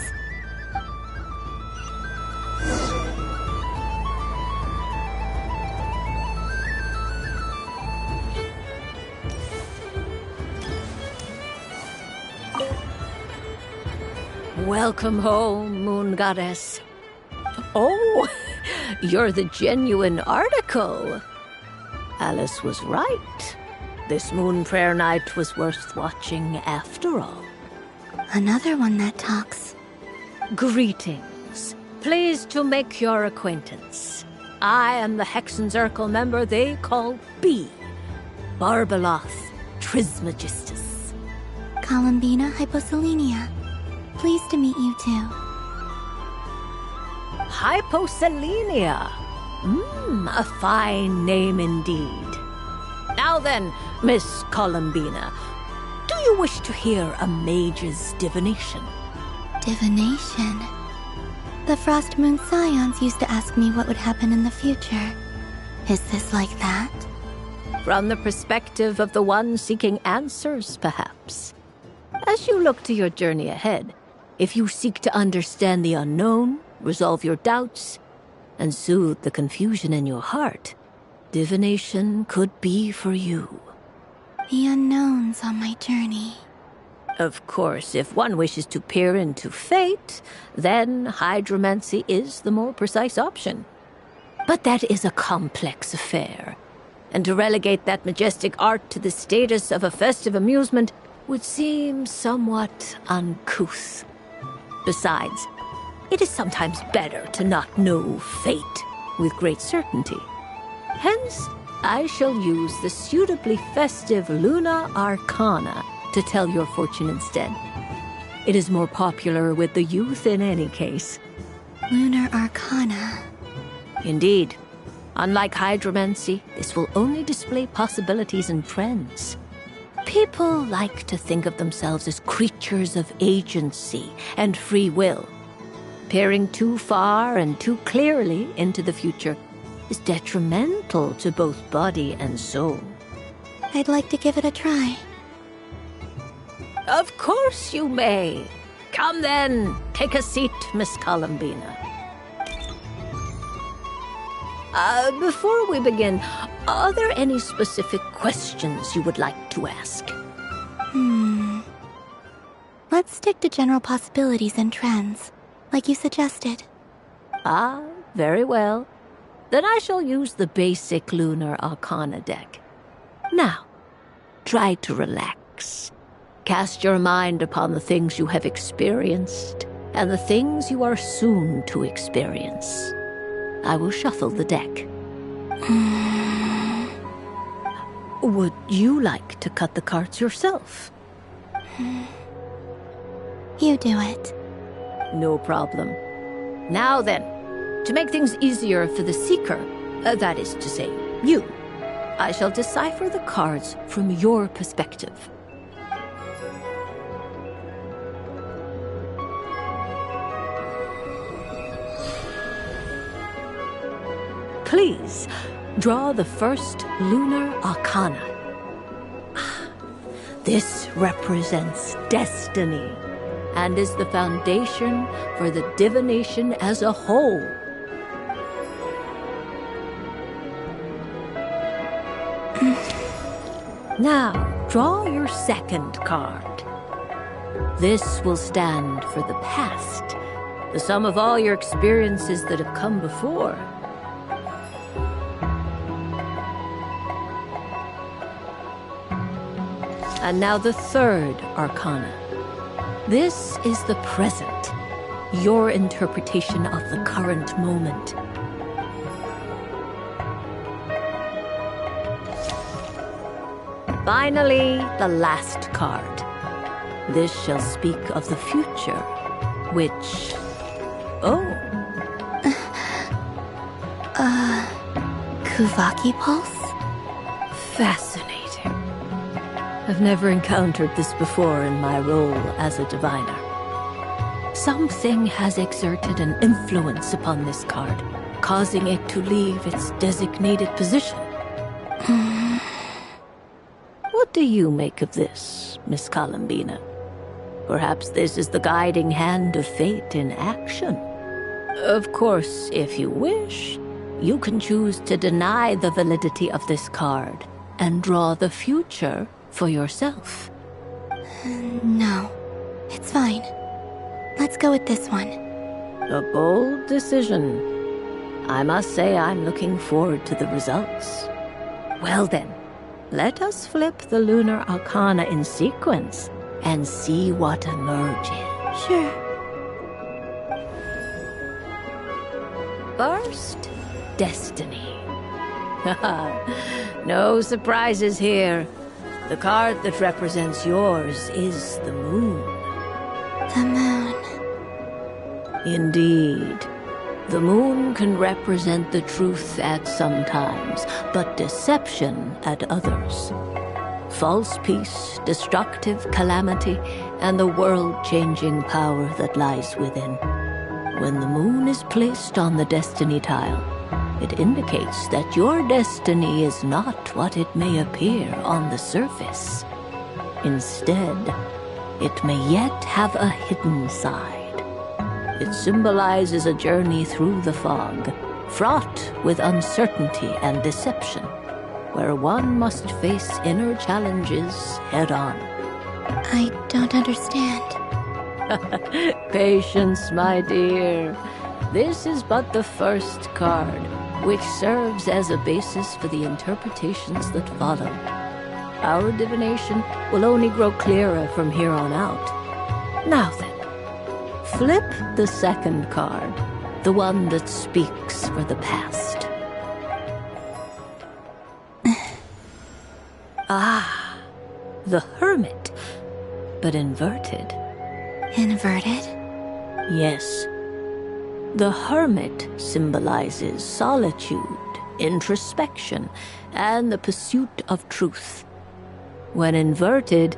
Welcome home, Moon Goddess. Oh, you're the genuine article. Alice was right. This moon prayer night was worth watching after all. Another one that talks. Greetings. Pleased to make your acquaintance. I am the Hexenzirkel member they call B. Barbeloth Trismegistus. Columbina Hyposelenia. Pleased to meet you too. Hyposelenia. A fine name indeed. Now then, Miss Columbina, do you wish to hear a mage's divination? Divination? The Frost Moon Scions used to ask me what would happen in the future. Is this like that? From the perspective of the one seeking answers, perhaps. As you look to your journey ahead, if you seek to understand the unknown, resolve your doubts, and soothe the confusion in your heart, divination could be for you. The unknowns on my journey. Of course, if one wishes to peer into fate, then hydromancy is the more precise option. But that is a complex affair, and to relegate that majestic art to the status of a festive amusement would seem somewhat uncouth. Besides, it is sometimes better to not know fate with great certainty. Hence, I shall use the suitably festive Lunar Arcana to tell your fortune instead. It is more popular with the youth in any case. Lunar Arcana. Indeed. Unlike hydromancy, this will only display possibilities and trends. People like to think of themselves as creatures of agency and free will. Peering too far and too clearly into the future is detrimental to both body and soul. I'd like to give it a try. Of course you may. Come then, take a seat, Miss Columbina. Before we begin, are there any specific questions you would like to ask? Let's stick to general possibilities and trends, like you suggested. Very well. Then I shall use the basic Lunar Arcana deck. Now, try to relax. Cast your mind upon the things you have experienced and the things you are soon to experience. I will shuffle the deck. Would you like to cut the cards yourself? You do it. No problem. Now then, to make things easier for the seeker, that is to say, you, I shall decipher the cards from your perspective. Please, draw the first Lunar Arcana. This represents destiny and is the foundation for the divination as a whole. Now, draw your second card. This will stand for the past, the sum of all your experiences that have come before. And now the third Arcana. This is the present, your interpretation of the current moment. Finally, the last card. This shall speak of the future, which... Oh. Kuvaki Pulse? Fascinating. I've never encountered this before in my role as a diviner. Something has exerted an influence upon this card, causing it to leave its designated position. What do you make of this, Miss Columbina? Perhaps this is the guiding hand of fate in action. Of course, if you wish, you can choose to deny the validity of this card and draw the future for yourself. No, it's fine. Let's go with this one. A bold decision. I must say I'm looking forward to the results. Well then, let us flip the Lunar Arcana in sequence and see what emerges. Sure. First, Destiny. No surprises here. The card that represents yours is the moon. The moon. Indeed. The moon can represent the truth at some times, but deception at others. False peace, destructive calamity, and the world-changing power that lies within. When the moon is placed on the destiny tile, it indicates that your destiny is not what it may appear on the surface. Instead, it may yet have a hidden side. It symbolizes a journey through the fog, fraught with uncertainty and deception, where one must face inner challenges head-on. I don't understand. Patience, my dear. This is but the first card, which serves as a basis for the interpretations that follow. Our divination will only grow clearer from here on out. Now then, flip the second card, the one that speaks for the past. The Hermit, but inverted. Inverted? Yes. The Hermit symbolizes solitude, introspection, and the pursuit of truth. When inverted,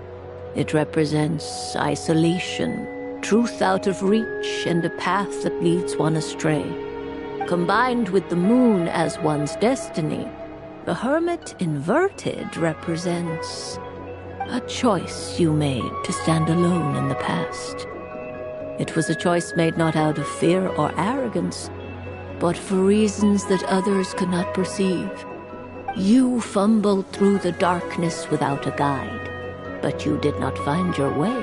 it represents isolation, truth out of reach, and a path that leads one astray. Combined with the moon as one's destiny, the Hermit inverted represents a choice you made to stand alone in the past. It was a choice made not out of fear or arrogance, but for reasons that others could not perceive. You fumbled through the darkness without a guide, but you did not find your way.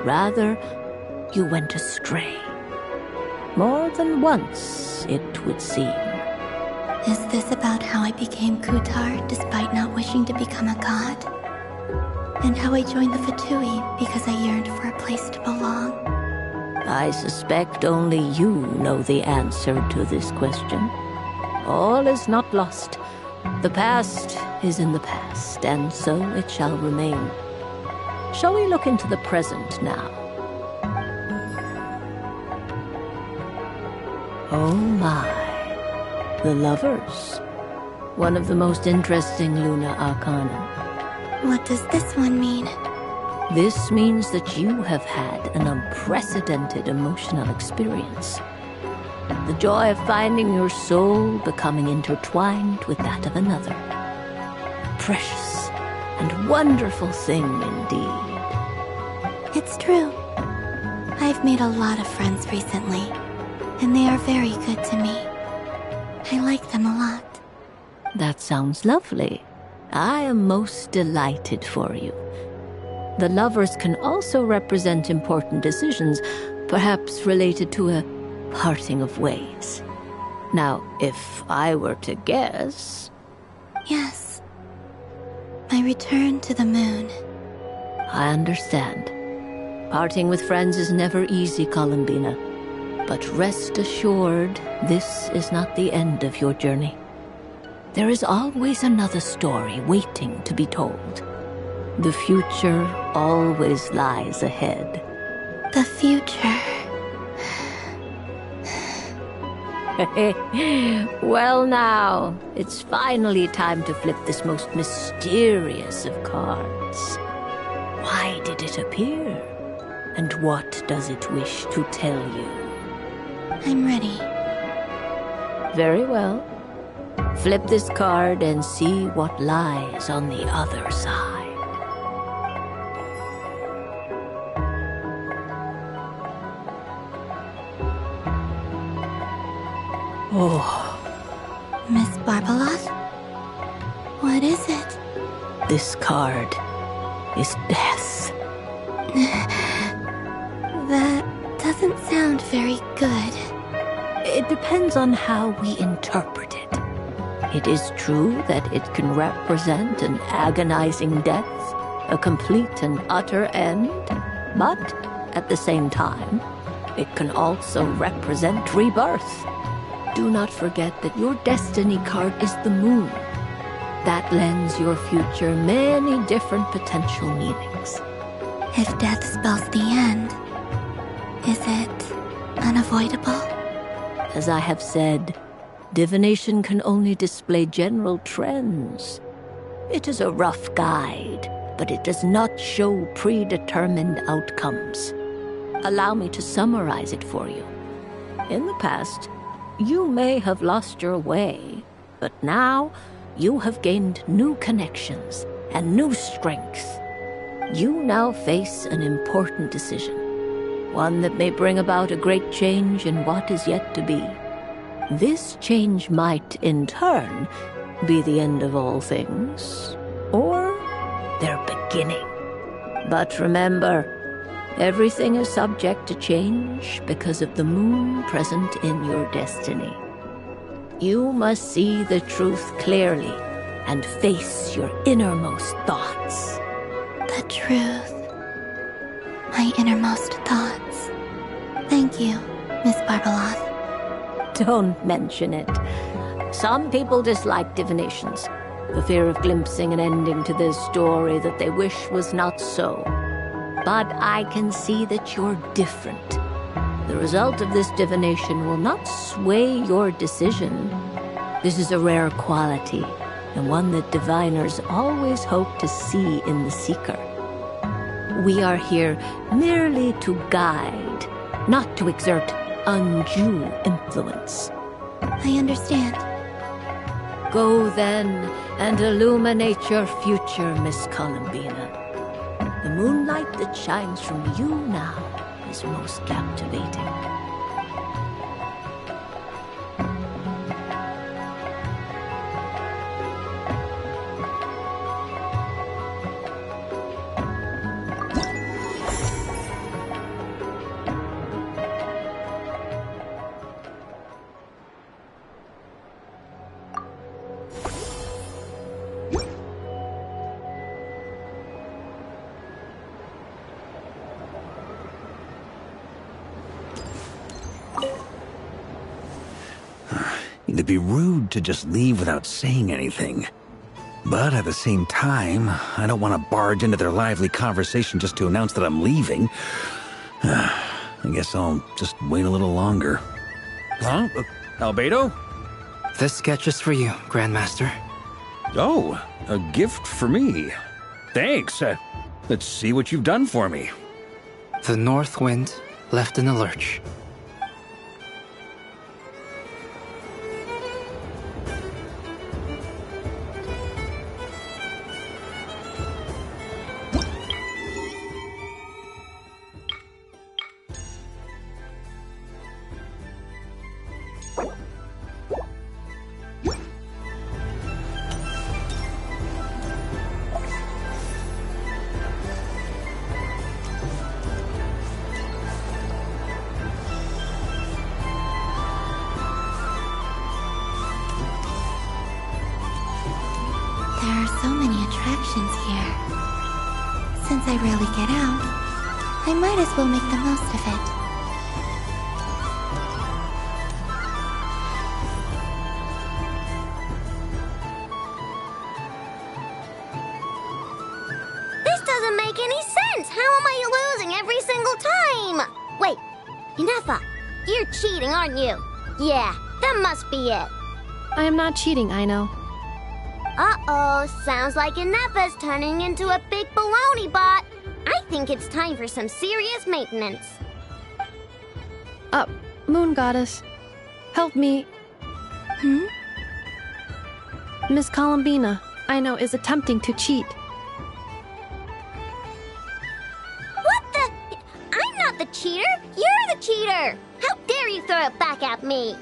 Rather, you went astray. More than once, it would seem. Is this about how I became Kutar despite not wishing to become a god? And how I joined the Fatui because I yearned for a place to belong? I suspect only you know the answer to this question. All is not lost. The past is in the past, and so it shall remain. Shall we look into the present now? Oh my. The Lovers. One of the most interesting Lunar Arcana. What does this one mean? This means that you have had an unprecedented emotional experience. The joy of finding your soul becoming intertwined with that of another. A precious and wonderful thing indeed. It's true. I've made a lot of friends recently, and they are very good to me. I like them a lot. That sounds lovely. I am most delighted for you. The lovers can also represent important decisions, perhaps related to a parting of ways. Now, if I were to guess... Yes. My return to the moon. I understand. Parting with friends is never easy, Columbina. But rest assured, this is not the end of your journey. There is always another story waiting to be told. The future always lies ahead. The future. Well now, it's finally time to flip this most mysterious of cards. Why did it appear? And what does it wish to tell you? I'm ready. Very well. Flip this card and see what lies on the other side. Oh. Miss Barbeloth? What is it? This card is death. That doesn't sound very good. It depends on how we interpret it. It is true that it can represent an agonizing death, a complete and utter end, but at the same time, it can also represent rebirth. Do not forget that your destiny card is the moon. That lends your future many different potential meanings. If death spells the end, is it unavoidable? As I have said, divination can only display general trends. It is a rough guide, but it does not show predetermined outcomes. Allow me to summarize it for you. In the past, you may have lost your way, but now you have gained new connections and new strength. You now face an important decision, one that may bring about a great change in what is yet to be. This change might, in turn, be the end of all things, or their beginning. But remember, everything is subject to change because of the moon present in your destiny. You must see the truth clearly and face your innermost thoughts. The truth. My innermost thoughts. Thank you, Miss Barbeloth. Don't mention it. Some people dislike divinations, the fear of glimpsing an ending to their story that they wish was not so. But I can see that you're different. The result of this divination will not sway your decision. This is a rare quality, and one that diviners always hope to see in the seeker. We are here merely to guide, not to exert undue influence. I understand. Go then and illuminate your future, Miss Columbina. The moonlight that shines from you now is most captivating. It'd be rude to just leave without saying anything. But at the same time, I don't want to barge into their lively conversation just to announce that I'm leaving. I guess I'll just wait a little longer. Huh? Albedo? This sketch is for you, Grandmaster. Oh, a gift for me. Thanks. Let's see what you've done for me. The north wind left in a lurch. options here. Since I rarely get out, I might as well make the most of it. This doesn't make any sense! How am I losing every single time? Wait, Inefa, you're cheating, aren't you? Yeah, that must be it. I am not cheating, Aino. Uh-oh, sounds like Inefa's turning into a big baloney bot. I think it's time for some serious maintenance. Moon Goddess, help me. Miss Columbina, Aino is attempting to cheat. What the? I'm not the cheater! You're the cheater! How dare you throw it back at me?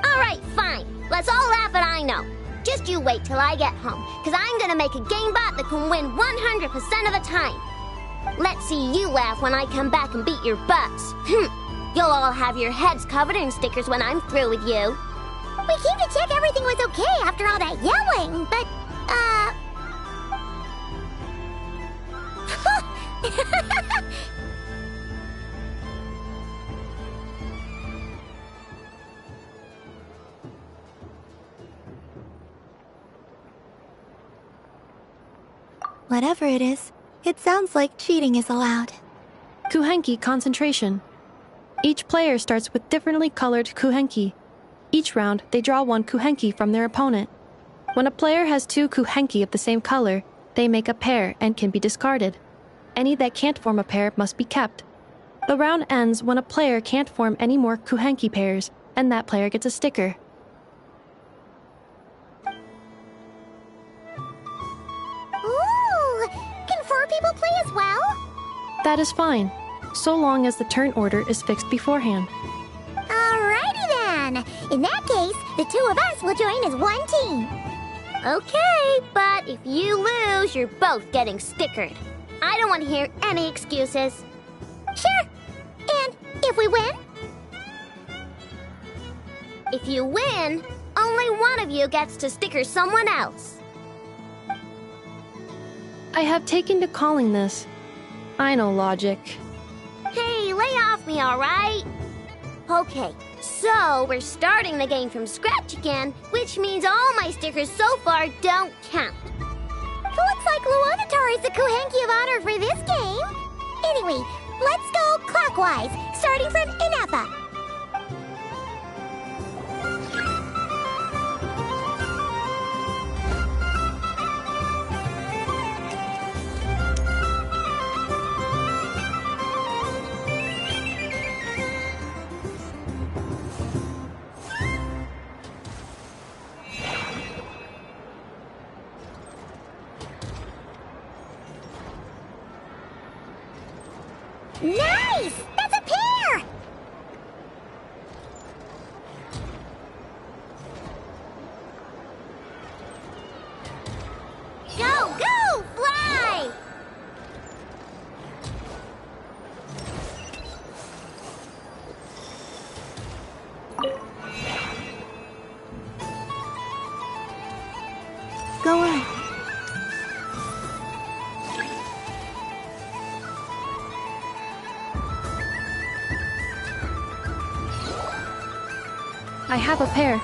Alright, fine. Let's all laugh at Aino. Just you wait till I get home, because I'm gonna make a game bot that can win 100% of the time. Let's see you laugh when I come back and beat your butts. You'll all have your heads covered in stickers when I'm through with you. We came to check everything was okay after all that yelling, but, Whatever it is, it sounds like cheating is allowed. Kuhenki concentration. Each player starts with differently colored kuhenki. Each round, they draw one kuhenki from their opponent. When a player has two kuhenki of the same color, they make a pair and can be discarded. Any that can't form a pair must be kept. The round ends when a player can't form any more kuhenki pairs, and that player gets a sticker. ooh, can 4 people play as well? That is fine, so long as the turn order is fixed beforehand. Alrighty then. In that case, the 2 of us will join as one team. Okay, but if you lose, you're both getting stickered. I don't want to hear any excuses. Sure. And if we win? If you win, only one of you gets to sticker someone else. I have taken to calling this. I know logic. Hey, lay off me, alright? Okay, so we're starting the game from scratch again, which means all my stickers so far don't count. Looks like Luonatar is the Kuhenki of honor for this game. Anyway, let's go clockwise, starting from Inefa. Nice! That's a pair! Go, go, fly! Go on. I have a pair.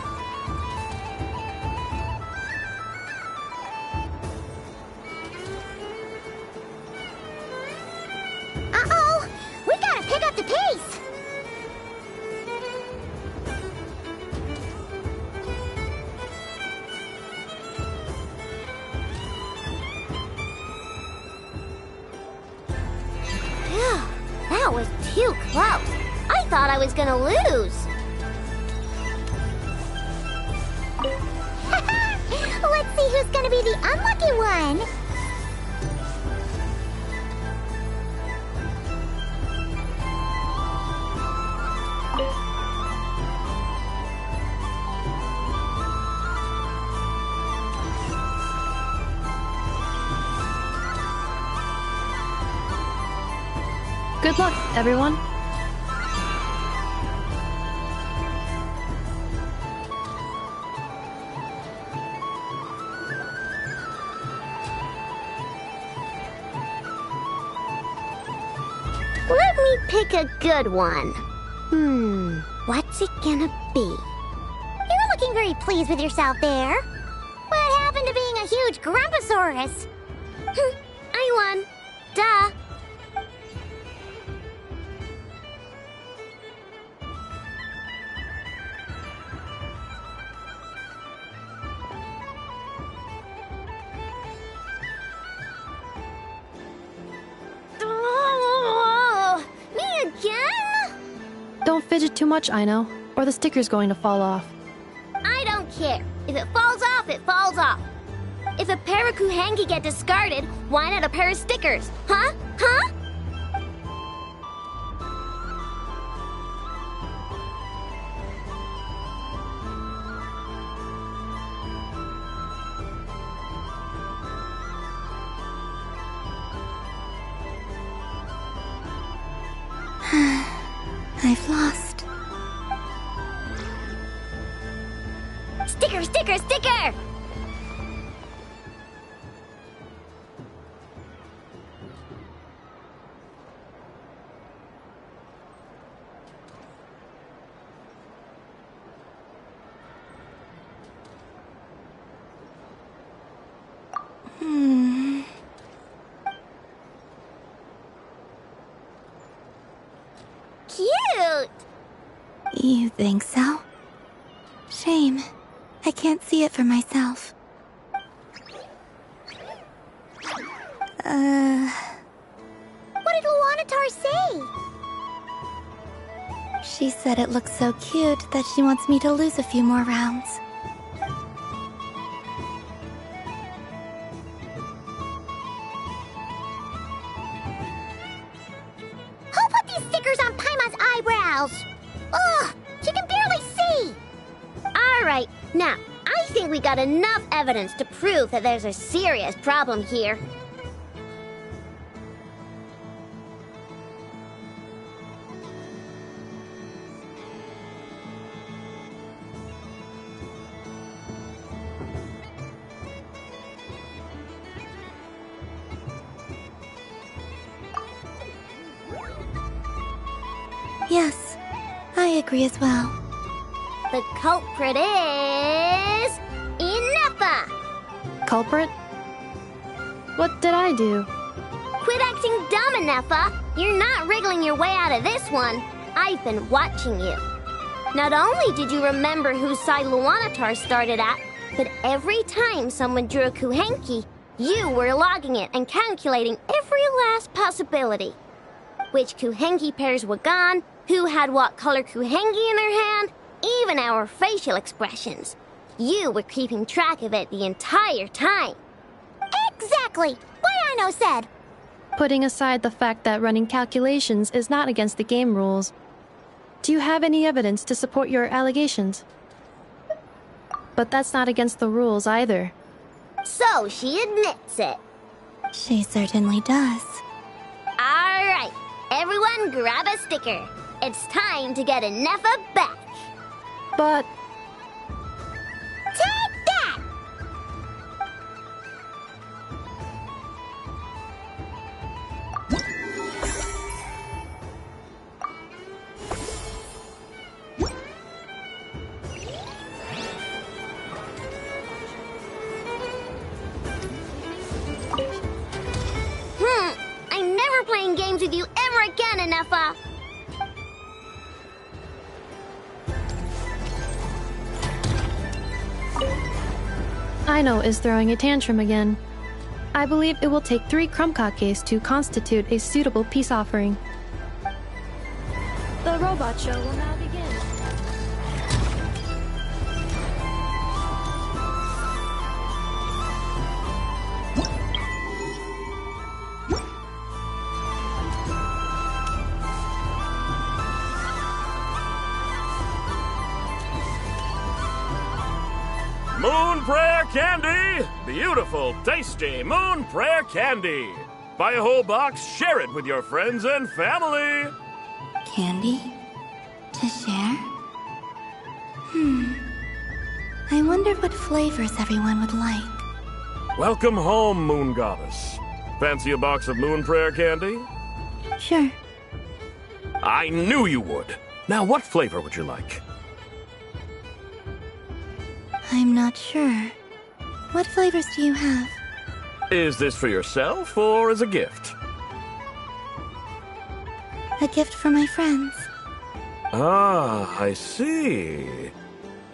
Uh-oh! We gotta pick up the pace! Phew, that was too close. I thought I was gonna lose. Let's see who's gonna be the unlucky one! Good luck, everyone. me pick a good one. What's it gonna be? You're looking very pleased with yourself there. What happened to being a huge Grumposaurus? I won. Duh. Oh, me again? Don't fidget too much, Aino, or the sticker's going to fall off. I don't care. If it falls off, it falls off. If a pair of Kuhenki get discarded, why not a pair of stickers? Huh? Huh? I've lost. Sticker, sticker, sticker! Cute! You think so? Shame. I can't see it for myself. What did Luanatar say? She said it looks so cute that she wants me to lose a few more rounds. Who put these stickers on Paimon's eyebrows? Ugh, she can barely see! Alright, now, I think we got enough evidence to prove that there's a serious problem here. Yes, I agree as well. The culprit is... Ineppa! Culprit? What did I do? Quit acting dumb, Ineppa! You're not wriggling your way out of this one. I've been watching you. Not only did you remember whose side Luanatar started at, but every time someone drew a Kuhenki, you were logging it and calculating every last possibility. Which Kuhenki pairs were gone, who had what color Kuhenki in their hand, even our facial expressions. You were keeping track of it the entire time. Exactly! What Aino said! Putting aside the fact that running calculations is not against the game rules, do you have any evidence to support your allegations? But that's not against the rules either. So she admits it. She certainly does. Alright, everyone grab a sticker. It's time to get Ineppa back. But... Take that! I'm never playing games with you ever again, Ineppa. Aino is throwing a tantrum again. I believe it will take 3 Krumkakes to constitute a suitable peace offering. The robot show will now begin. Moon Prayer Candy! Beautiful, tasty Moon Prayer Candy! Buy a whole box, share it with your friends and family! Candy? To share? I wonder what flavors everyone would like. Welcome home, Moon Goddess. Fancy a box of Moon Prayer Candy? Sure. I knew you would. Now, what flavor would you like? I'm not sure. What flavors do you have? Is this for yourself or as a gift? A gift for my friends. Ah, I see.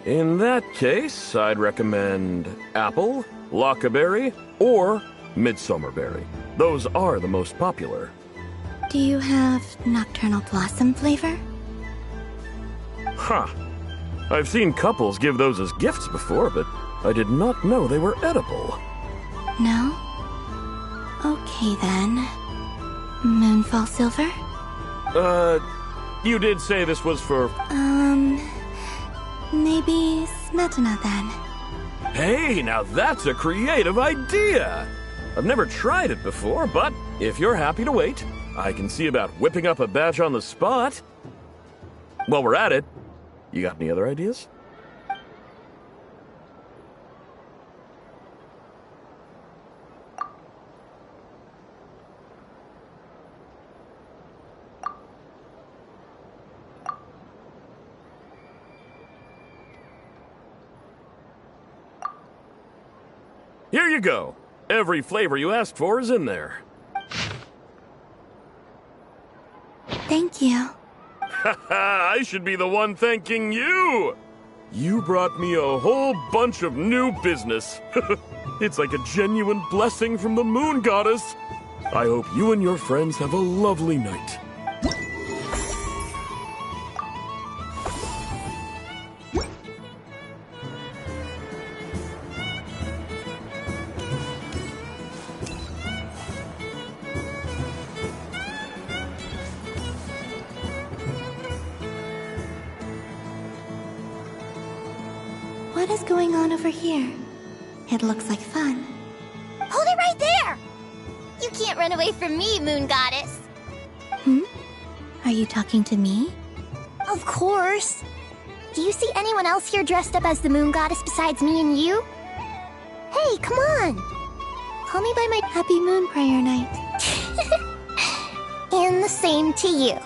In that case, I'd recommend apple, lockaberry, or midsummerberry. Those are the most popular. Do you have nocturnal blossom flavor? Huh. I've seen couples give those as gifts before, but I did not know they were edible. No? Okay then. Moonfall silver? You did say this was for... Maybe smetana then. Hey, now that's a creative idea! I've never tried it before, but if you're happy to wait, I can see about whipping up a batch on the spot. While we're at it, you got any other ideas? Here you go. Every flavor you asked for is in there. Thank you. Haha, I should be the one thanking you! You brought me a whole bunch of new business. It's like a genuine blessing from the Moon Goddess. I hope you and your friends have a lovely night. What is going on over here? It looks like fun. Hold it right there! You can't run away from me, Moon Goddess. Are you talking to me? Of course. Do you see anyone else here dressed up as the Moon Goddess besides me and you? Hey, come on! Call me by my Happy Moon Prayer Night. And the same to you.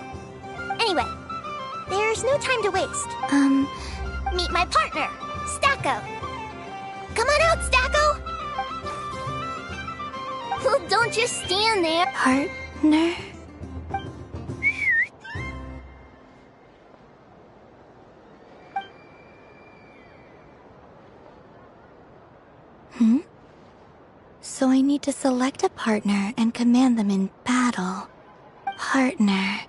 Anyway, there's no time to waste. Meet my partner, Stacko. Come on out, Stacko! Well, don't just stand there. Partner? So I need to select a partner and command them in battle. Partner.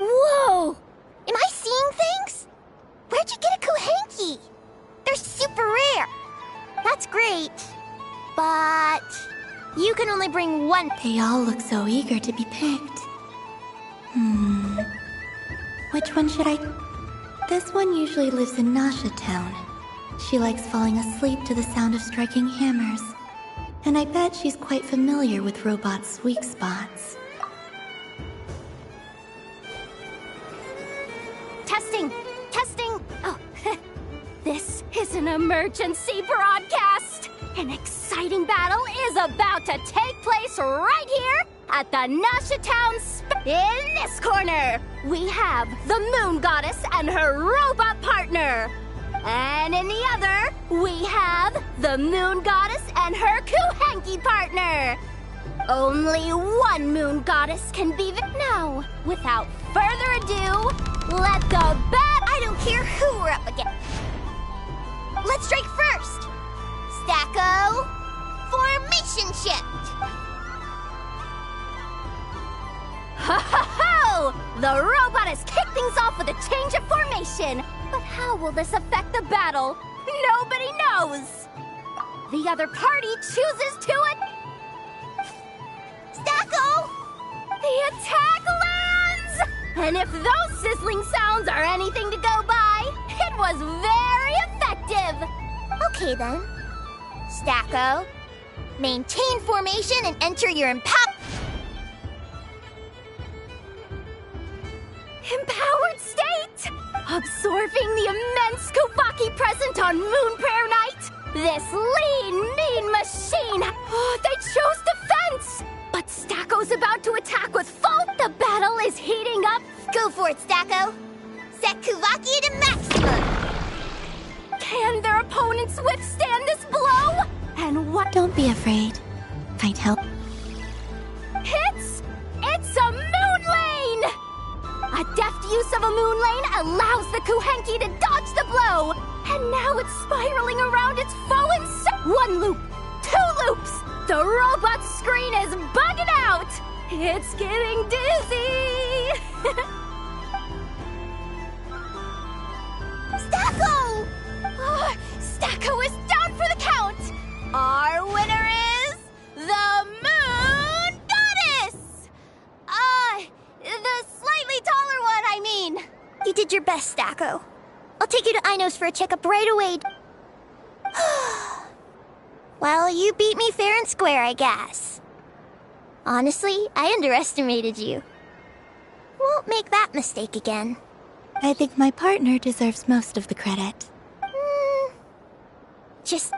Whoa! Am I seeing things? Where'd you get a Kuhenki? They're super rare. That's great. But you can only bring one. They all look so eager to be picked. Which one should I... This one usually lives in Nasha Town. She likes falling asleep to the sound of striking hammers. And I bet she's quite familiar with robots' weak spots. Testing! Testing! Oh, this is an emergency broadcast! An exciting battle is about to take place right here at the Nasha Town In this corner, we have the Moon Goddess and her robot partner. And in the other, we have the Moon Goddess and her Kuhenki partner. Only one Moon Goddess can be now. Without further ado, let the I don't care who we're up against. Let's strike first. Stacko, formation shift. Ho-ho-ho! The robot has kicked things off with a change of formation. But how will this affect the battle? Nobody knows. The other party chooses to it. Stacko! The attack lands! And if those sizzling sounds are anything to go by, it was very effective. Okay then. Stacko, maintain formation and enter your empowered state! Absorbing the immense Kuvaki present on Moon Prayer Night? This lean, mean machine! Oh, they chose defense! But Stacko's about to attack with full... The battle is heating up. Go for it, Stacko. Set Kuvaki to maximum. Can their opponents withstand this blow? And what... Don't be afraid. I'd help. It's a moon lane! A deft use of a moon lane allows the Kuhenki to dodge the blow. And now it's spiraling around its foe in 1 loop, 2 loops. The robot screen is bugging out. It's getting dizzy. Stacko! Stacko is down for the count. Our winner is the Moon Goddess! The slightly taller one, I mean. You did your best, Stacko. I'll take you to Ainos for a checkup right away. Well, you beat me fair and square, I guess. Honestly, I underestimated you. Won't make that mistake again. I think my partner deserves most of the credit. Just...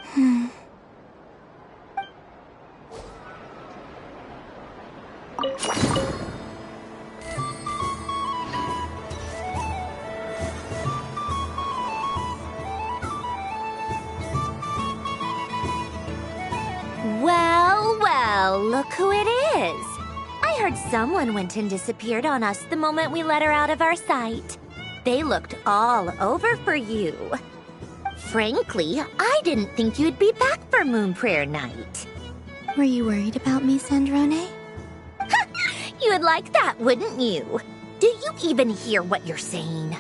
Well, well, look who it is. I heard someone went and disappeared on us the moment we let her out of our sight. They looked all over for you. Frankly, I didn't think you'd be back for Moon Prayer Night. Were you worried about me, Sandrone? You would like that, wouldn't you? Do you even hear what you're saying?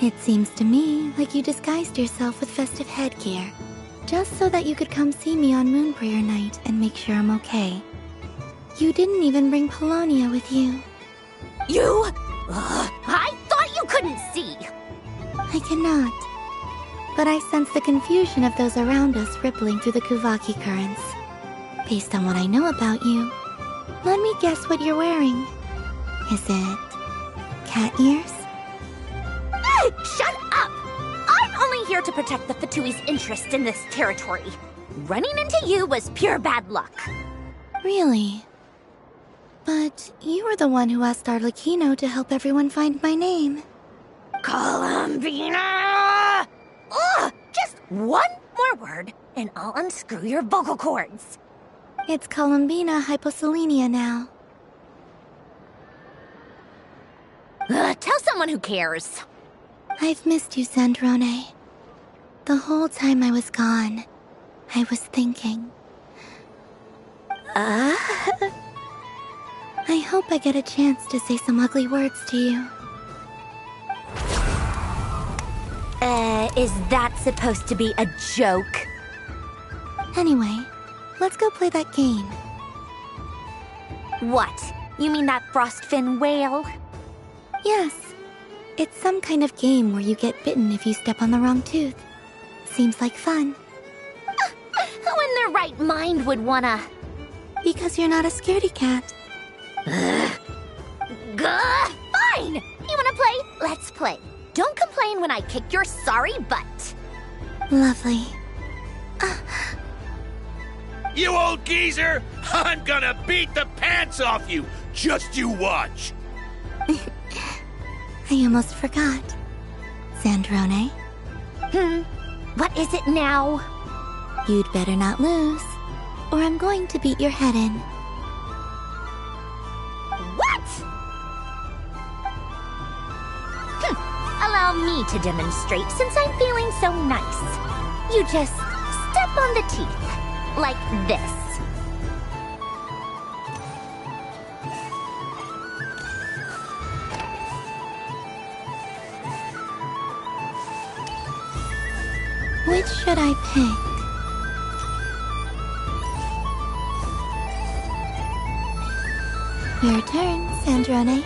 It seems to me like you disguised yourself with festive headgear, just so that you could come see me on Moon Prayer Night and make sure I'm okay. You didn't even bring Polonia with you. You? I thought you couldn't see! I cannot. But I sense the confusion of those around us rippling through the Kuvaki currents. Based on what I know about you, let me guess what you're wearing. Is it cat ears? Shut up! I'm only here to protect the Fatui's interest in this territory. Running into you was pure bad luck. Really? But you were the one who asked Arlecchino to help everyone find my name. Columbina! Ugh! Just one more word, and I'll unscrew your vocal cords. It's Columbina Hyposelenia now. Tell someone who cares. I've missed you, Sandrone. The whole time I was gone, I was thinking. I hope I get a chance to say some ugly words to you. Is that supposed to be a joke? Anyway, let's go play that game. What? You mean that frostfin whale? Yes. It's some kind of game where you get bitten if you step on the wrong tooth. Seems like fun. Who in their right mind would wanna... Because you're not a scaredy cat. Fine! You wanna play? Let's play. Don't complain when I kick your sorry butt. Lovely. You old geezer! I'm gonna beat the pants off you! Just you watch! I almost forgot. Sandrone? What is it now? You'd better not lose, or I'm going to beat your head in. What? Allow me to demonstrate since I'm feeling so nice. You just step on the teeth, like this. Which should I pick? Your turn, Sandrone.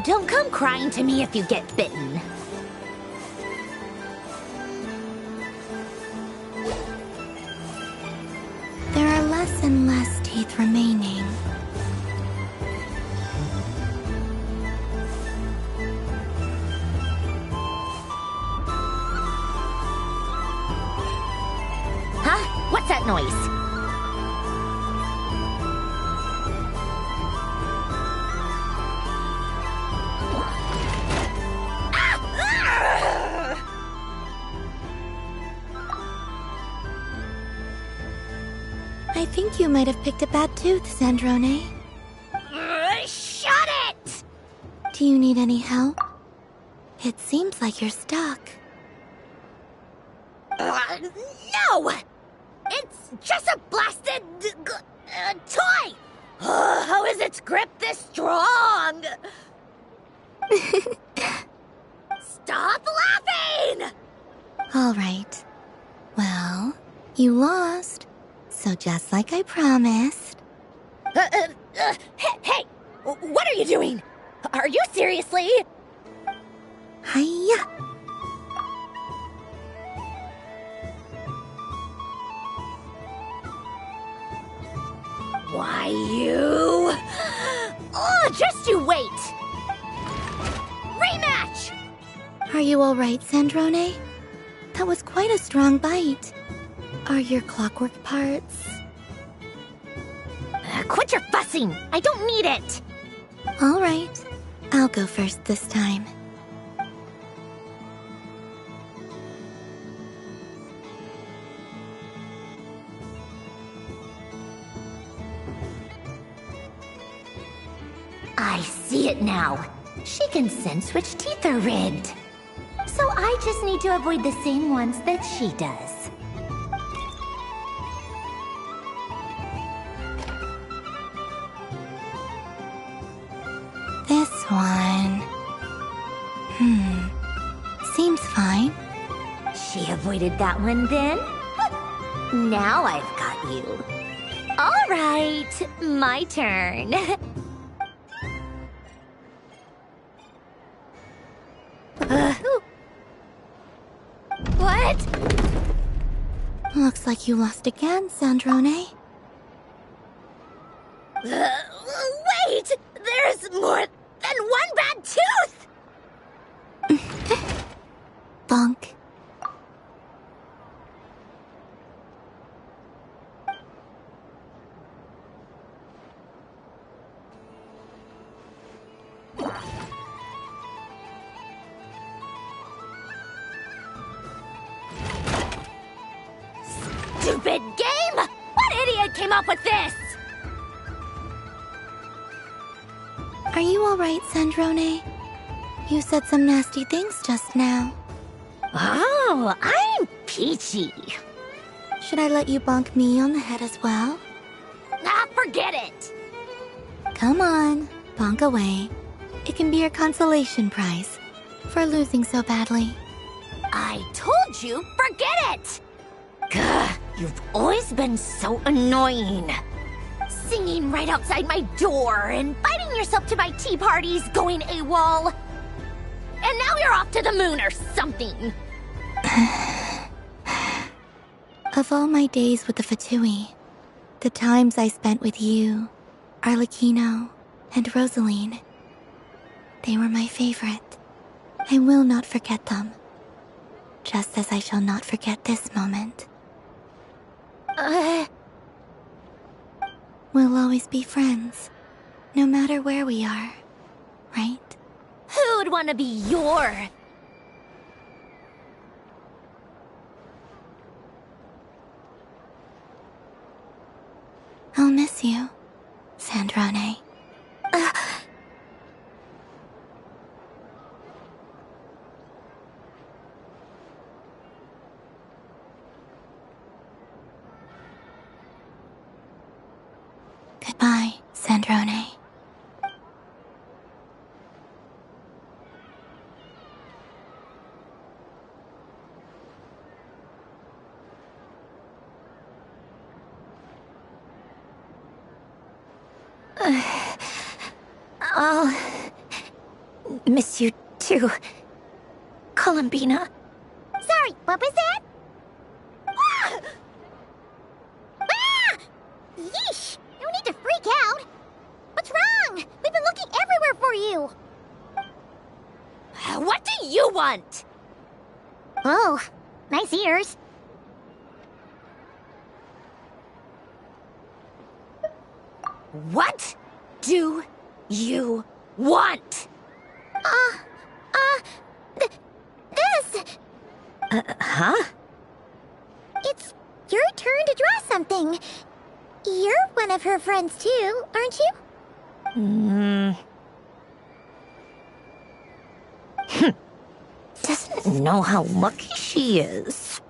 don't come crying to me if you get bitten. There are less and less teeth remaining. Huh? What's that noise? I think you might have picked a bad tooth, Sandrone. Shut it! Do you need any help? It seems like you're stuck. No! It's just a blasted toy! How is its grip this strong? Stop laughing! All right. Well, you lost. So just like I promised. Hey! What are you doing? Are you seriously? Hiya! Why, you... Oh, just you wait! Rematch! Are you all right, Sandrone? That was quite a strong bite. Are your clockwork parts? Quit your fussing! I don't need it! All right. I'll go first this time. I see it now. She can sense which teeth are rigged. So I just need to avoid the same ones that she does. This one... Seems fine. She avoided that one then? Now I've got you. All right, my turn. What? Looks like you lost again, Sandrone. Wait! There's more than one bad tooth! Bonk. Stupid game! What idiot came up with this? Are you all right, Sandrone? You said some nasty things just now. Oh, I'm peachy. Should I let you bonk me on the head as well? Ah, forget it. Come on, bonk away. It can be your consolation prize for losing so badly. I told you, forget it! Gah, you've always been so annoying. Singing right outside my door, inviting yourself to my tea parties, going AWOL. And now you're off to the moon or something. Of all my days with the Fatui, the times I spent with you, Arlecchino, and Rosaline, they were my favorite. I will not forget them. Just as I shall not forget this moment. We'll always be friends, no matter where we are, right? Who would want to be your... I'll miss you, Sandrone. Goodbye, Sandrone. miss you too, Columbina. Sorry, what was that? Ah! Ah! Yeesh! No need to freak out. What's wrong? We've been looking everywhere for you. What do you want? Oh, nice ears. What do you want? This. Huh? It's your turn to draw something. You're one of her friends too, aren't you? Doesn't know how lucky she is.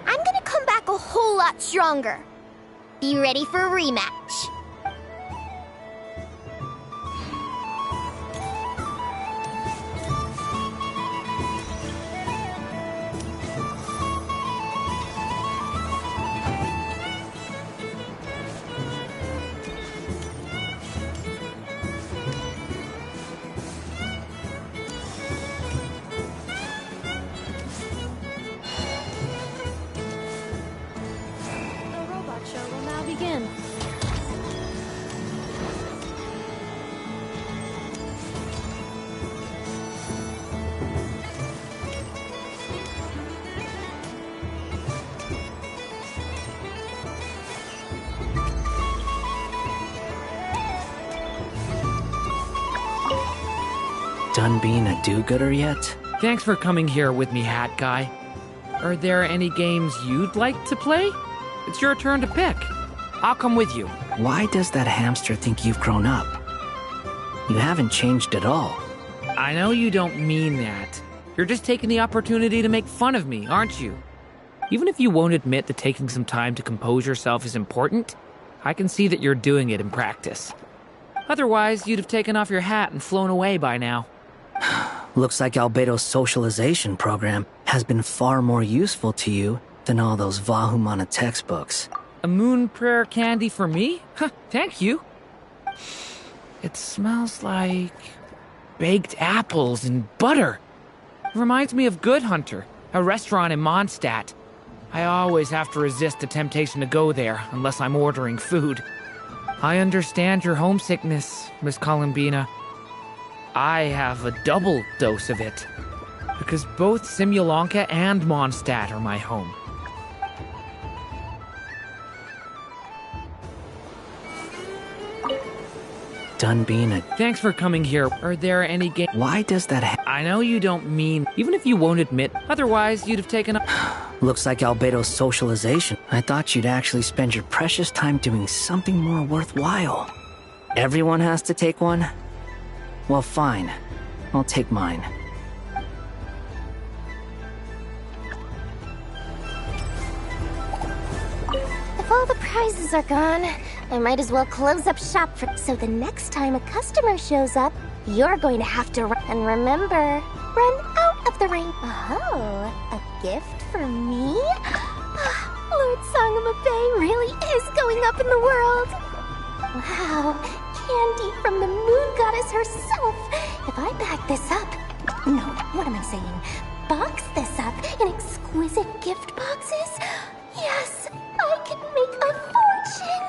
I'm gonna come back a whole lot stronger. Be ready for a rematch. The robot show will now begin. Done being a do-gooder yet? Thanks for coming here with me, Hat Guy. Are there any games you'd like to play? It's your turn to pick. I'll come with you. Why does that hamster think you've grown up? You haven't changed at all. I know you don't mean that. You're just taking the opportunity to make fun of me, aren't you? Even if you won't admit that taking some time to compose yourself is important, I can see that you're doing it in practice. Otherwise, you'd have taken off your hat and flown away by now. Looks like Albedo's socialization program has been far more useful to you than all those Vahumana textbooks. A moon prayer candy for me? Huh, thank you. It smells like baked apples and butter. It reminds me of Good Hunter, a restaurant in Mondstadt. I always have to resist the temptation to go there unless I'm ordering food. I understand your homesickness, Miss Columbina. I have a double dose of it, because both Simulanka and Mondstadt are my home. Done being a... Thanks for coming here. Are there any games? Why does that I know you don't mean... Even if you won't admit, otherwise you'd have taken a... Looks like Albedo's socialization. I thought you'd actually spend your precious time doing something more worthwhile. Everyone has to take one? Well, fine. I'll take mine. If all the prizes are gone, I might as well close up shop so the next time a customer shows up, you're going to have to run. And remember, run out of the ring. Oh, a gift for me? Lord Sangama Bay really is going up in the world. Wow, candy from the moon goddess herself. If I bag this up... No, what am I saying? Box this up in exquisite gift boxes? Yes, I can make a fortune.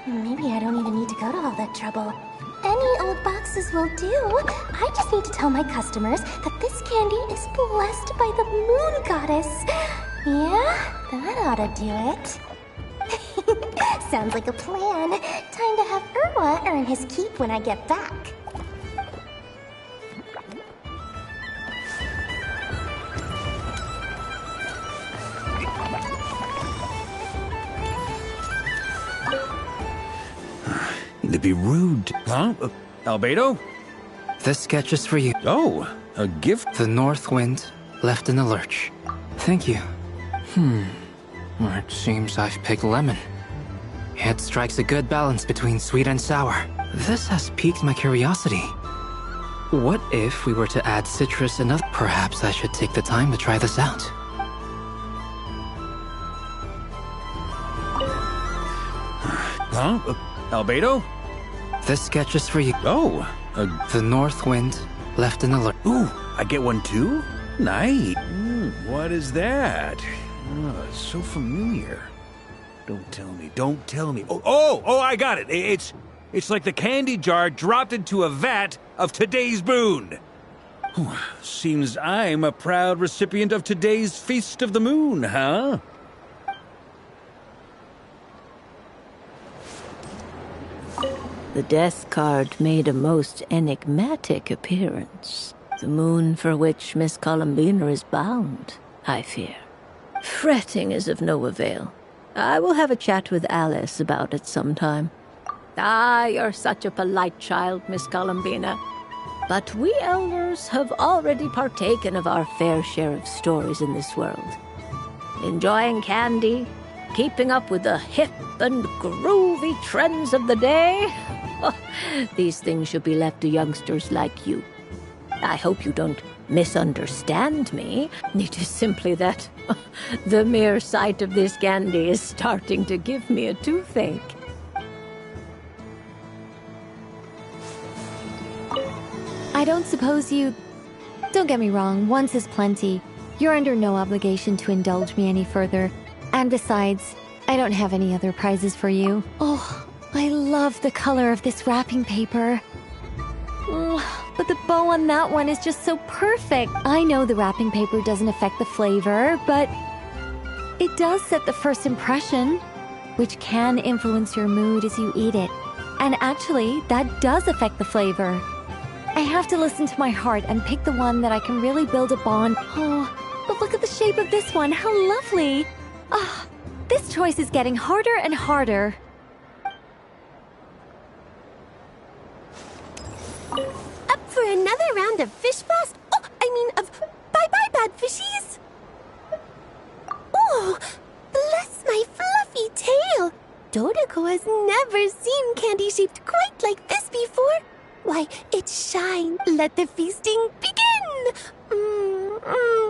Maybe I don't even need to go to all that trouble. Any old boxes will do. I just need to tell my customers that this candy is blessed by the moon goddess. Yeah, that ought to do it. Sounds like a plan. Time to have Irwa earn his keep when I get back. To be rude. Huh? Albedo? This sketch is for you. Oh, a gift? The North Wind, left in the lurch. Thank you. It seems I've picked lemon. It strikes a good balance between sweet and sour. This has piqued my curiosity. What if we were to add citrus and other? Perhaps I should take the time to try this out. Huh? Albedo? This sketch is for you. Oh, the north wind left in alert. Ooh, I get one too? Nice. What is that? Oh, it's so familiar. Don't tell me. Oh, I got it. It's like the candy jar dropped into a vat of today's boon. Seems I'm a proud recipient of today's Feast of the Moon, huh? The death card made a most enigmatic appearance. The moon for which Miss Columbina is bound, I fear. Fretting is of no avail. I will have a chat with Alice about it sometime. Ah, you're such a polite child, Miss Columbina. But we elders have already partaken of our fair share of stories in this world. Enjoying candy, keeping up with the hip and groovy trends of the day. These things should be left to youngsters like you. I hope you don't misunderstand me. It is simply that the mere sight of this candy is starting to give me a toothache. I don't suppose you... Don't get me wrong, once is plenty. You're under no obligation to indulge me any further. And besides, I don't have any other prizes for you. Oh, I love the color of this wrapping paper. But the bow on that one is just so perfect. I know the wrapping paper doesn't affect the flavor, but it does set the first impression, which can influence your mood as you eat it. And actually, that does affect the flavor. I have to listen to my heart and pick the one that I can really build a bond. Oh, but look at the shape of this one. How lovely. Ah, this choice is getting harder and harder. Up for another round of fish blast? Of bye-bye bad fishies? Oh, bless my fluffy tail. Dodoko has never seen candy shaped quite like this before. Why, it shines. Let the feasting begin. Oh,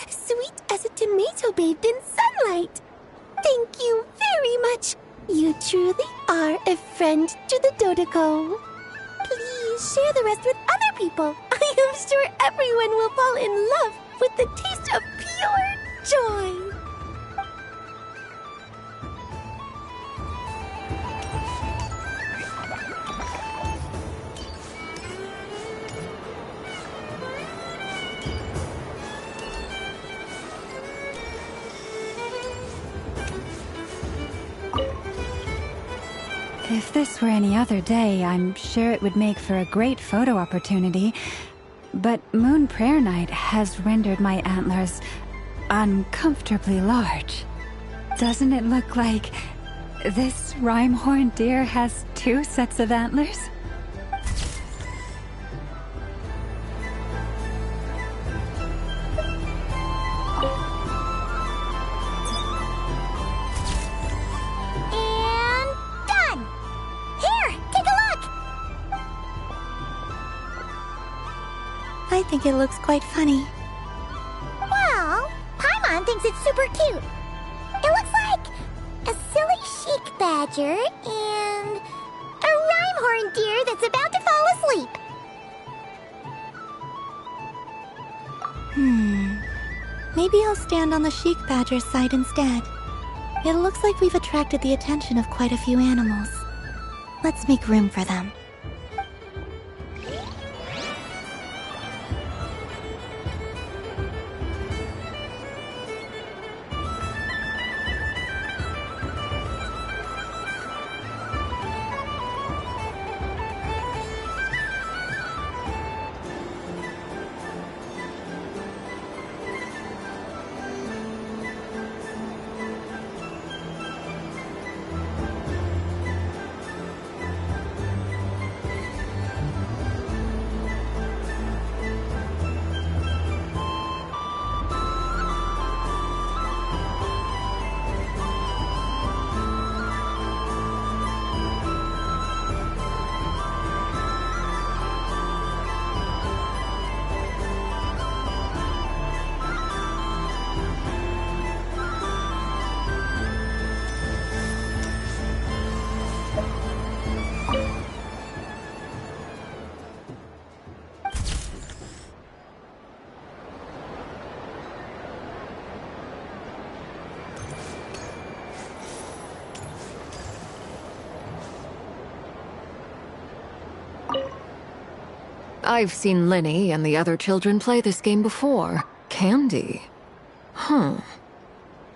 sweet as a tomato bathed in sunlight. Thank you very much. You truly are a friend to the Dodoko. Please share the rest with other people. I am sure everyone will fall in love with the taste of pure joy. If this were any other day, I'm sure it would make for a great photo opportunity. But Moon Prayer Night has rendered my antlers uncomfortably large. Doesn't it look like this rhyme-horned deer has 2 sets of antlers? I think it looks quite funny. Well, Paimon thinks it's super cute. It looks like a silly chic badger and a rhyme-horned deer that's about to fall asleep. Maybe I'll stand on the chic badger's side instead. It looks like we've attracted the attention of quite a few animals. Let's make room for them. I've seen Linny and the other children play this game before. Candy?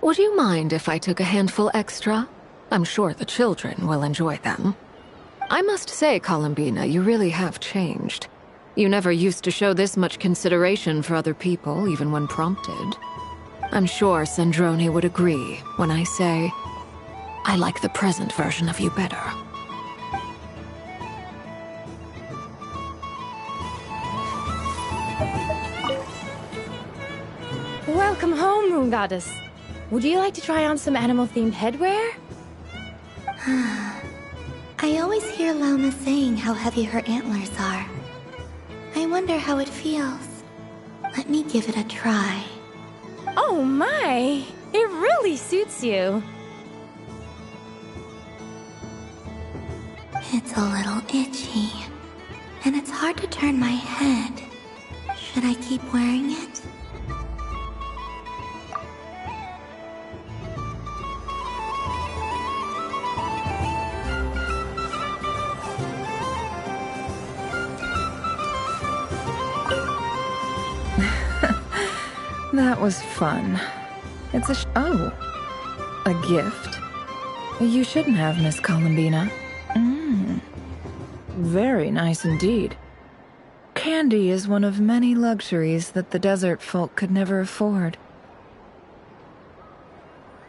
Would you mind if I took a handful extra? I'm sure the children will enjoy them. I must say, Columbina, you really have changed. You never used to show this much consideration for other people, even when prompted. I'm sure Sandrone would agree when I say, I like the present version of you better. Welcome home, Moon Goddess. Would you like to try on some animal-themed headwear? I always hear Llama saying how heavy her antlers are. I wonder how it feels. Let me give it a try. Oh my! It really suits you. It's a little itchy, and it's hard to turn my head. Should I keep wearing it? That was fun. It's a a gift? You shouldn't have, Miss Columbina. Very nice indeed. Candy is one of many luxuries that the desert folk could never afford.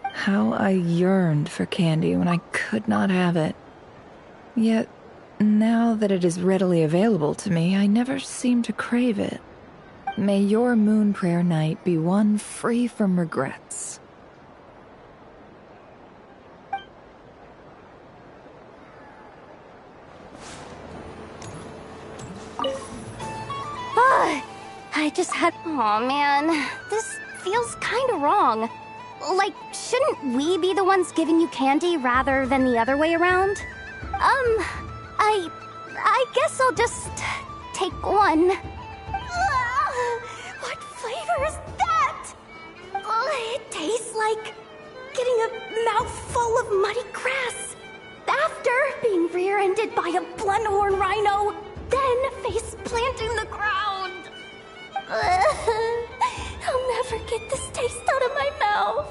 How I yearned for candy when I could not have it. Yet, now that it is readily available to me, I never seem to crave it. May your moon prayer night be one free from regrets. I just had... Aw, man. This feels kinda wrong. Like, shouldn't we be the ones giving you candy rather than the other way around? I guess I'll just take one. What flavor is that? It tastes like getting a mouthful of muddy grass. After being rear-ended by a blunt-horn rhino, then face-planting the ground. I'll never get this taste out of my mouth.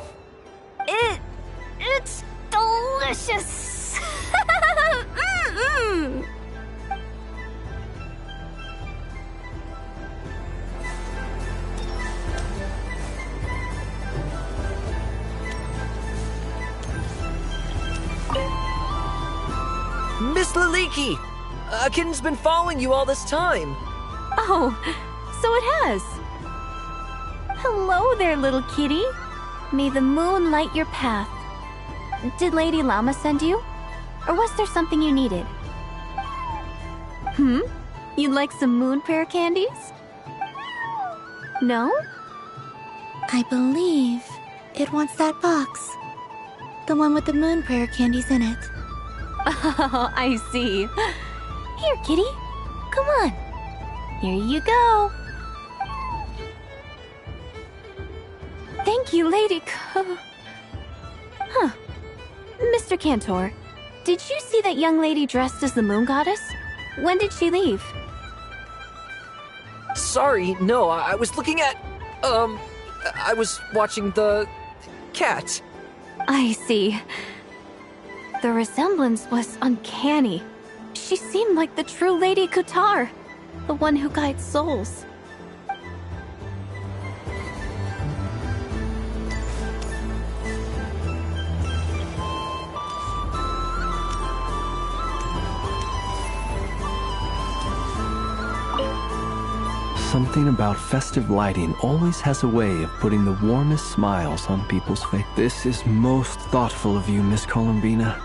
It's delicious. Miss Laliki! A kitten's been following you all this time. Oh, so it has. Hello there, little kitty. May the moon light your path. Did Lady Llama send you? Or was there something you needed? You'd like some moon prayer candies? No? I believe it wants that box. The one with the moon prayer candies in it. Oh, I see. Here, kitty. Come on. Here you go. Thank you, Lady Mr. Cantor, did you see that young lady dressed as the moon goddess? When did she leave? Sorry, no, I was looking at... I was watching the... cat. I see. The resemblance was uncanny. She seemed like the true Lady Kutar, the one who guides souls. Something about festive lighting always has a way of putting the warmest smiles on people's faces. This is most thoughtful of you, Miss Columbina.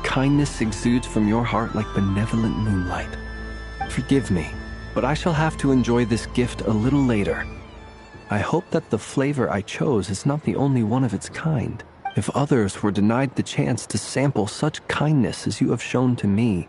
Kindness exudes from your heart like benevolent moonlight. Forgive me, but I shall have to enjoy this gift a little later. I hope that the flavor I chose is not the only one of its kind. If others were denied the chance to sample such kindness as you have shown to me,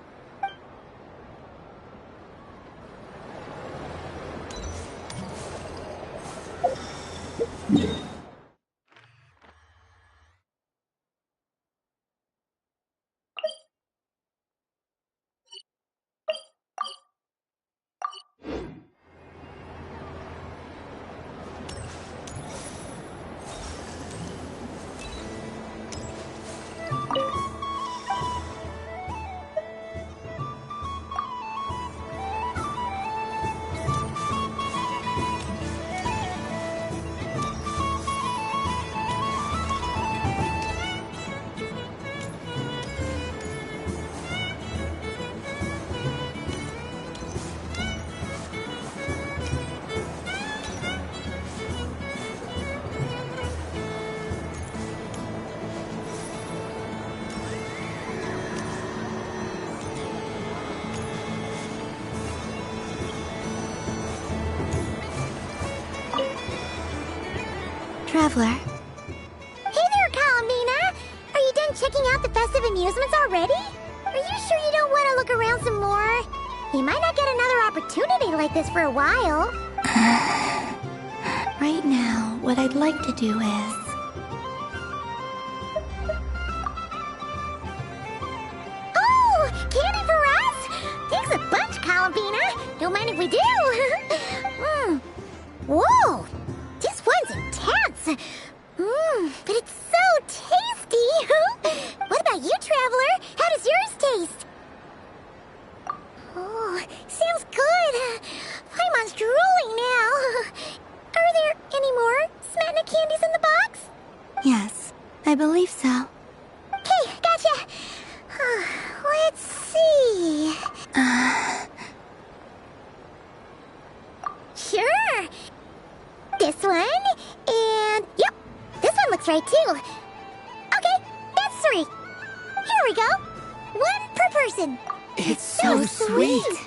Traveler. Hey there, Columbina! Are you done checking out the festive amusements already? Are you sure you don't want to look around some more? You might not get another opportunity like this for a while. Right now, what I'd like to do is... Oh! Candy for us? Thanks a bunch, Columbina! Don't mind if we do! Whoa! This one's intense! But it's so tasty! What about you, Traveler? How does yours taste? Oh, sounds good! Paimon's drooling now! Are there any more Smetana candies in the box? Yes, I believe so. Okay, gotcha! Let's see... Sure! This one, and... Yep, this one looks right too. Okay, that's 3. Here we go. 1 per person. It's so sweet.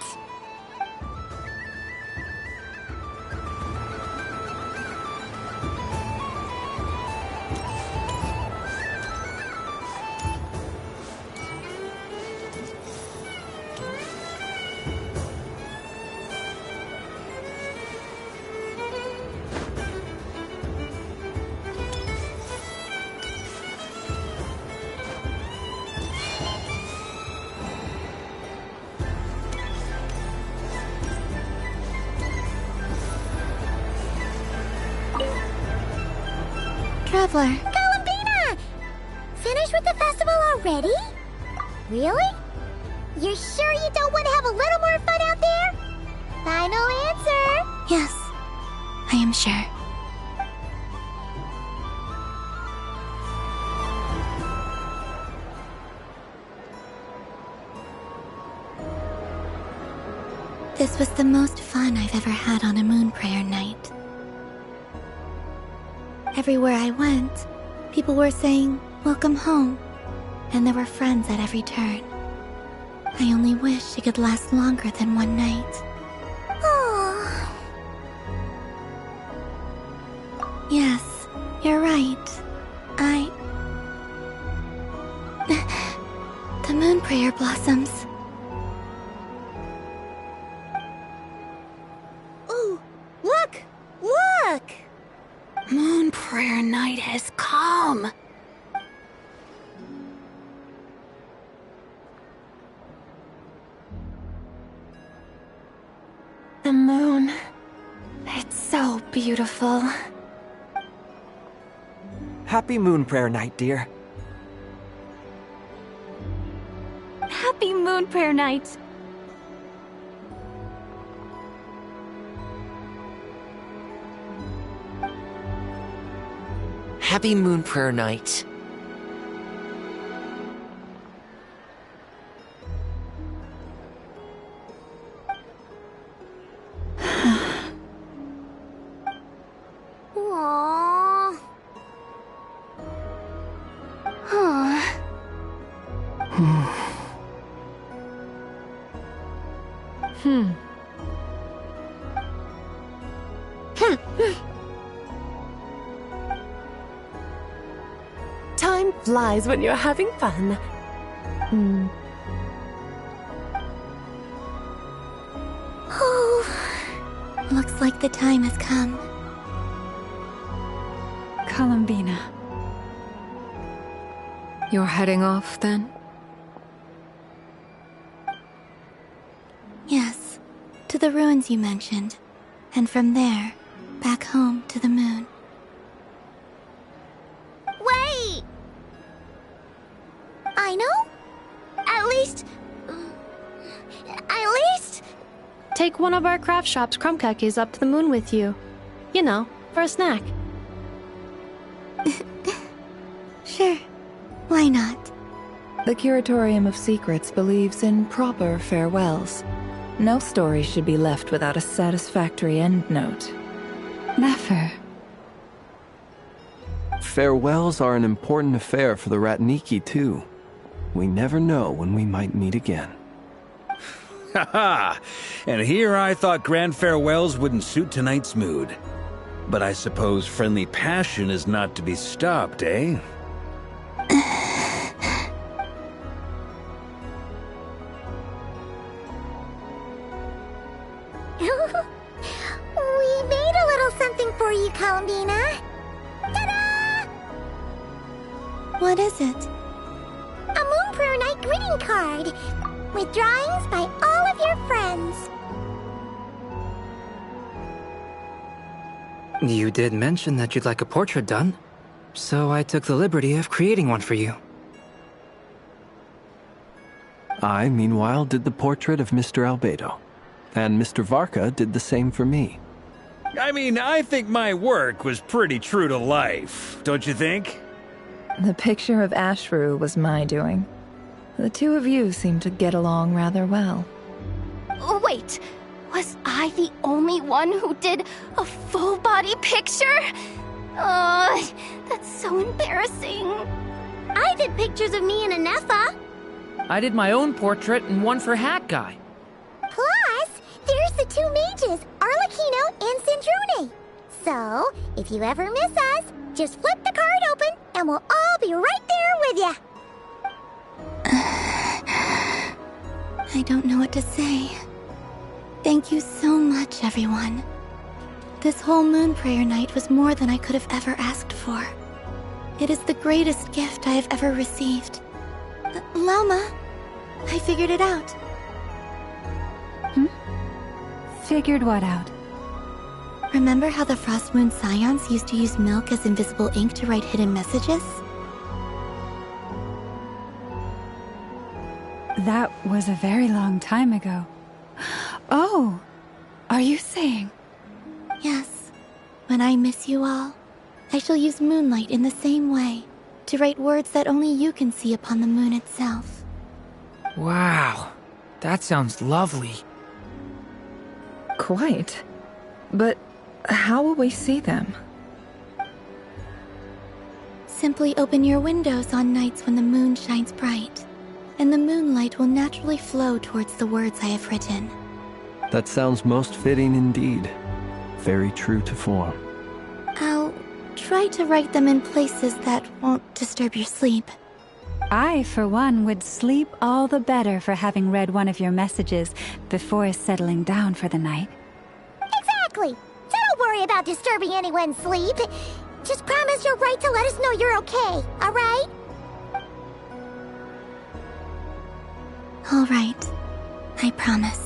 Traveler. Columbina! Finished with the festival already? Really? You're sure you don't want to have a little more fun out there? Final answer? Yes, I am sure. This was the most fun I've ever had on a moon prayer night. Everywhere I went, people were saying, "Welcome home," and there were friends at every turn. I only wish it could last longer than one night. Oh. Yes, you're right. The moon prayer blossoms. Ooh, look! Look! Moon prayer night has come. The moon. It's so beautiful. Happy Moon Prayer Night, dear. Happy Moon Prayer Night. Happy Moon Prayer Night. Aww. Huh. Time flies when you're having fun. Oh, looks like the time has come. Columbina. You're heading off, then? Yes, to the ruins you mentioned, and from there, back home to the moon. Wait! I know? At least... Take one of our craft shop's crumb cookies up to the moon with you. You know, for a snack. Sure. Why not? The Curatorium of Secrets believes in proper farewells. No story should be left without a satisfactory endnote. Never. Farewells are an important affair for the Ratniki, too. We never know when we might meet again. Ha! And here I thought grand farewells wouldn't suit tonight's mood. But I suppose friendly passion is not to be stopped, eh? We made a little something for you, Columbina. Ta-da! What is it? A Moon Prayer Night greeting card with drawings by all of your friends. You did mention that you'd like a portrait done, so I took the liberty of creating one for you. I, meanwhile, did the portrait of Mr. Albedo, and Mr. Varka did the same for me. I mean, I think my work was pretty true to life, don't you think? The picture of Ashru was my doing. The two of you seem to get along rather well. Wait, was I the only one who did a full body picture? That's so embarrassing. I did pictures of me and Anefa. I did my own portrait and one for Hat Guy. Plus, there's the two mages, Arlecchino and Sandrone. So, if you ever miss us, just flip the card open and we'll all be right there with you. I don't know what to say. Thank you so much, everyone. This whole Moon Prayer Night was more than I could have ever asked for. It is the greatest gift I have ever received. Lauma, I figured it out. Figured what out? Remember how the Frost Moon Scions used to use milk as invisible ink to write hidden messages? That was a very long time ago. Oh, are you saying? Yes. When I miss you all, I shall use moonlight in the same way, to write words that only you can see upon the moon itself. Wow, that sounds lovely. Quite. But how will we see them? Simply open your windows on nights when the moon shines bright, and the moonlight will naturally flow towards the words I have written. That sounds most fitting indeed. Very true to form. I'll try to write them in places that won't disturb your sleep. I, for one, would sleep all the better for having read one of your messages before settling down for the night. Exactly. So don't worry about disturbing anyone's sleep. Just promise you'll write to let us know you're okay, alright? All right. I promise.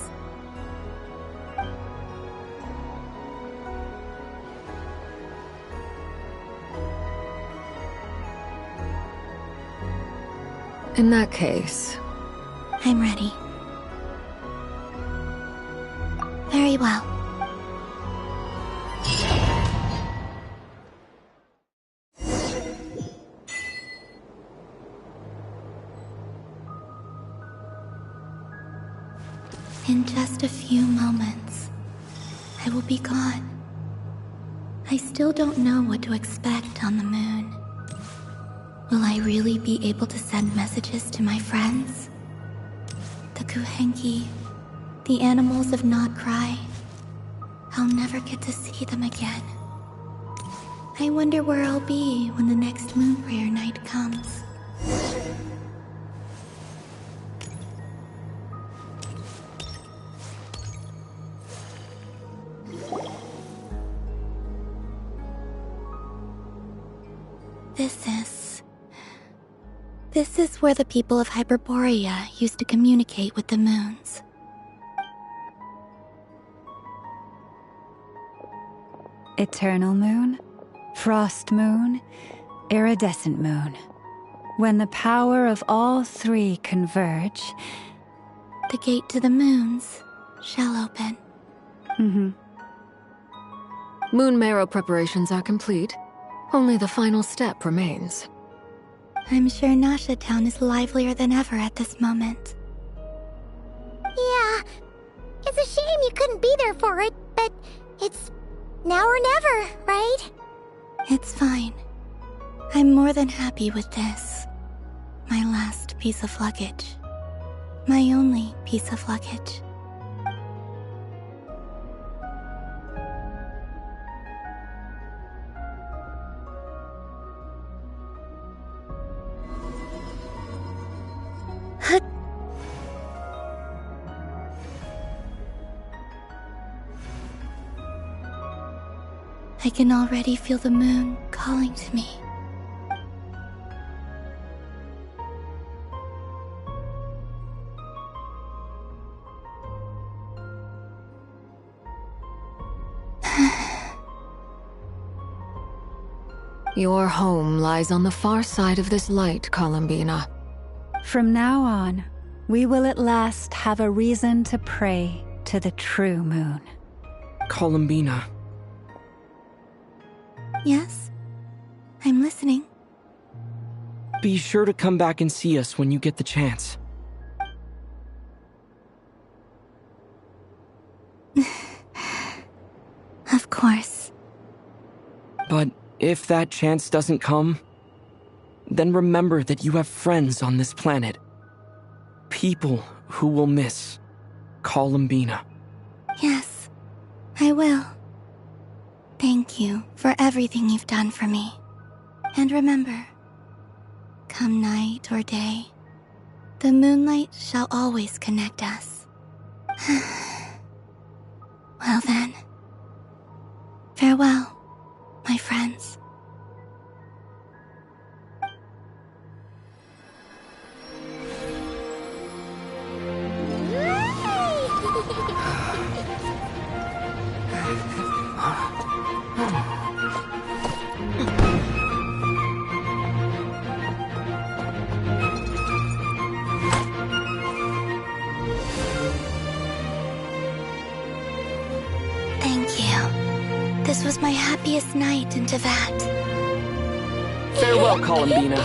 In that case... I'm ready. Very well. In just a few moments, I will be gone. I still don't know what to expect on the moon. Will I really be able to send messages to my friends? The Kuhenki, the animals of Not Cry. I'll never get to see them again. I wonder where I'll be when the next Moon Prayer Night comes. This is where the people of Hyperborea used to communicate with the moons. Eternal moon, frost moon, iridescent moon. When the power of all three converge, the gate to the moons shall open. Moon marrow preparations are complete. Only the final step remains. I'm sure Nasha Town is livelier than ever at this moment. Yeah, it's a shame you couldn't be there for it, but it's now or never, right? It's fine. I'm more than happy with this. My last piece of luggage. My only piece of luggage. I can already feel the moon calling to me. Your home lies on the far side of this light, Columbina. From now on, we will at last have a reason to pray to the true moon. Columbina. Yes? I'm listening. Be sure to come back and see us when you get the chance. Of course. But if that chance doesn't come, then remember that you have friends on this planet. People who will miss Columbina. Yes, I will. Thank you for everything you've done for me. And remember, come night or day, the moonlight shall always connect us. Well then, farewell, my friends. Thank you. This was my happiest night in Teyvat. Farewell, Columbina.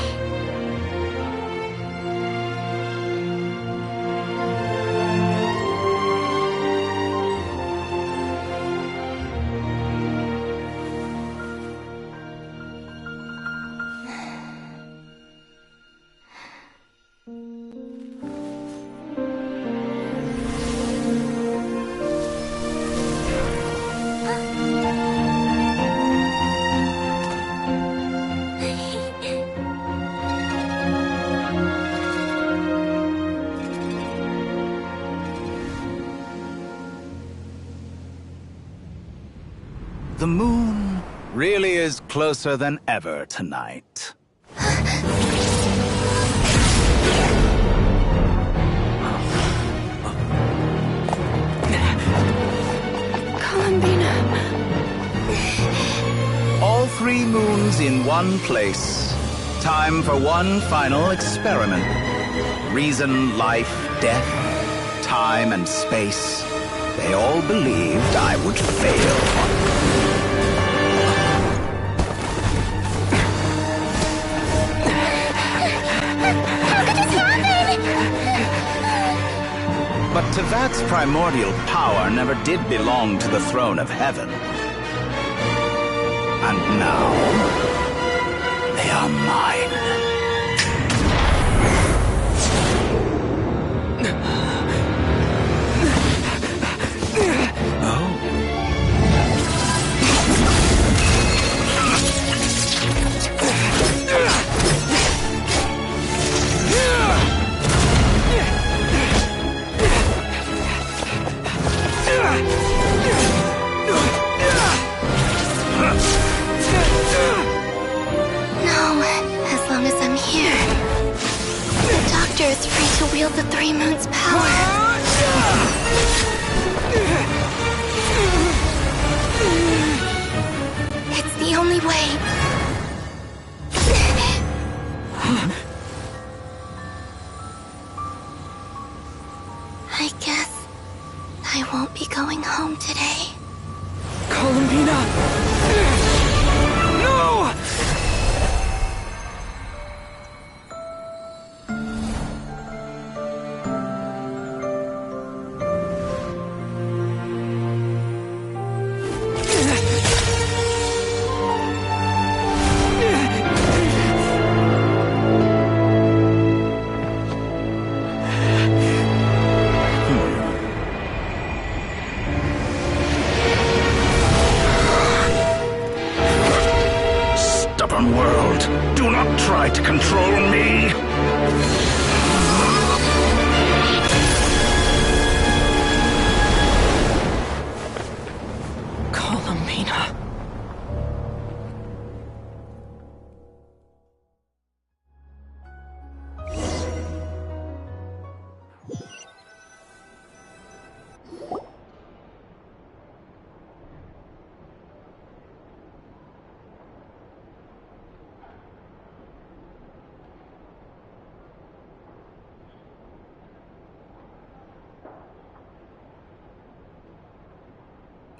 The moon really is closer than ever tonight. Columbina. All 3 moons in one place. Time for one final experiment. Reason, life, death, time and space. They all believed I would fail. But Teyvat's primordial power never did belong to the throne of heaven. And now, they are mine. Is free to wield the 3 moons' power. It's the only way. I guess I won't be going home today. Columbina! No! World, do not try to control me! Columbina.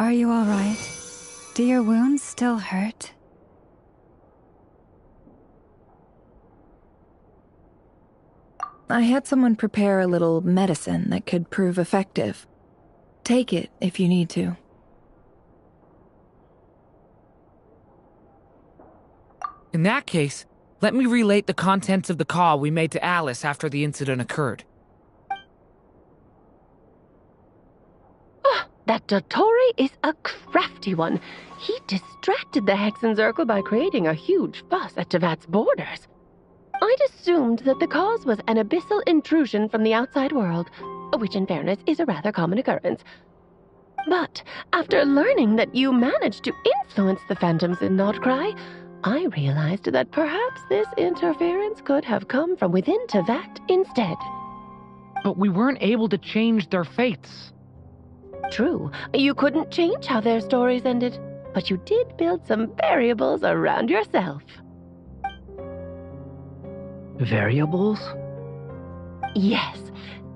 Are you all right? Do your wounds still hurt? I had someone prepare a little medicine that could prove effective. Take it if you need to. In that case, let me relate the contents of the call we made to Alice after the incident occurred. That Dottore is a crafty one. He distracted the Hexenzirkel by creating a huge fuss at Tevat's borders. I'd assumed that the cause was an abyssal intrusion from the outside world, which in fairness is a rather common occurrence. But after learning that you managed to influence the phantoms in Nordcry, I realized that perhaps this interference could have come from within Tevat instead. But we weren't able to change their fates. True, you couldn't change how their stories ended, but you did build some variables around yourself. Variables? Yes,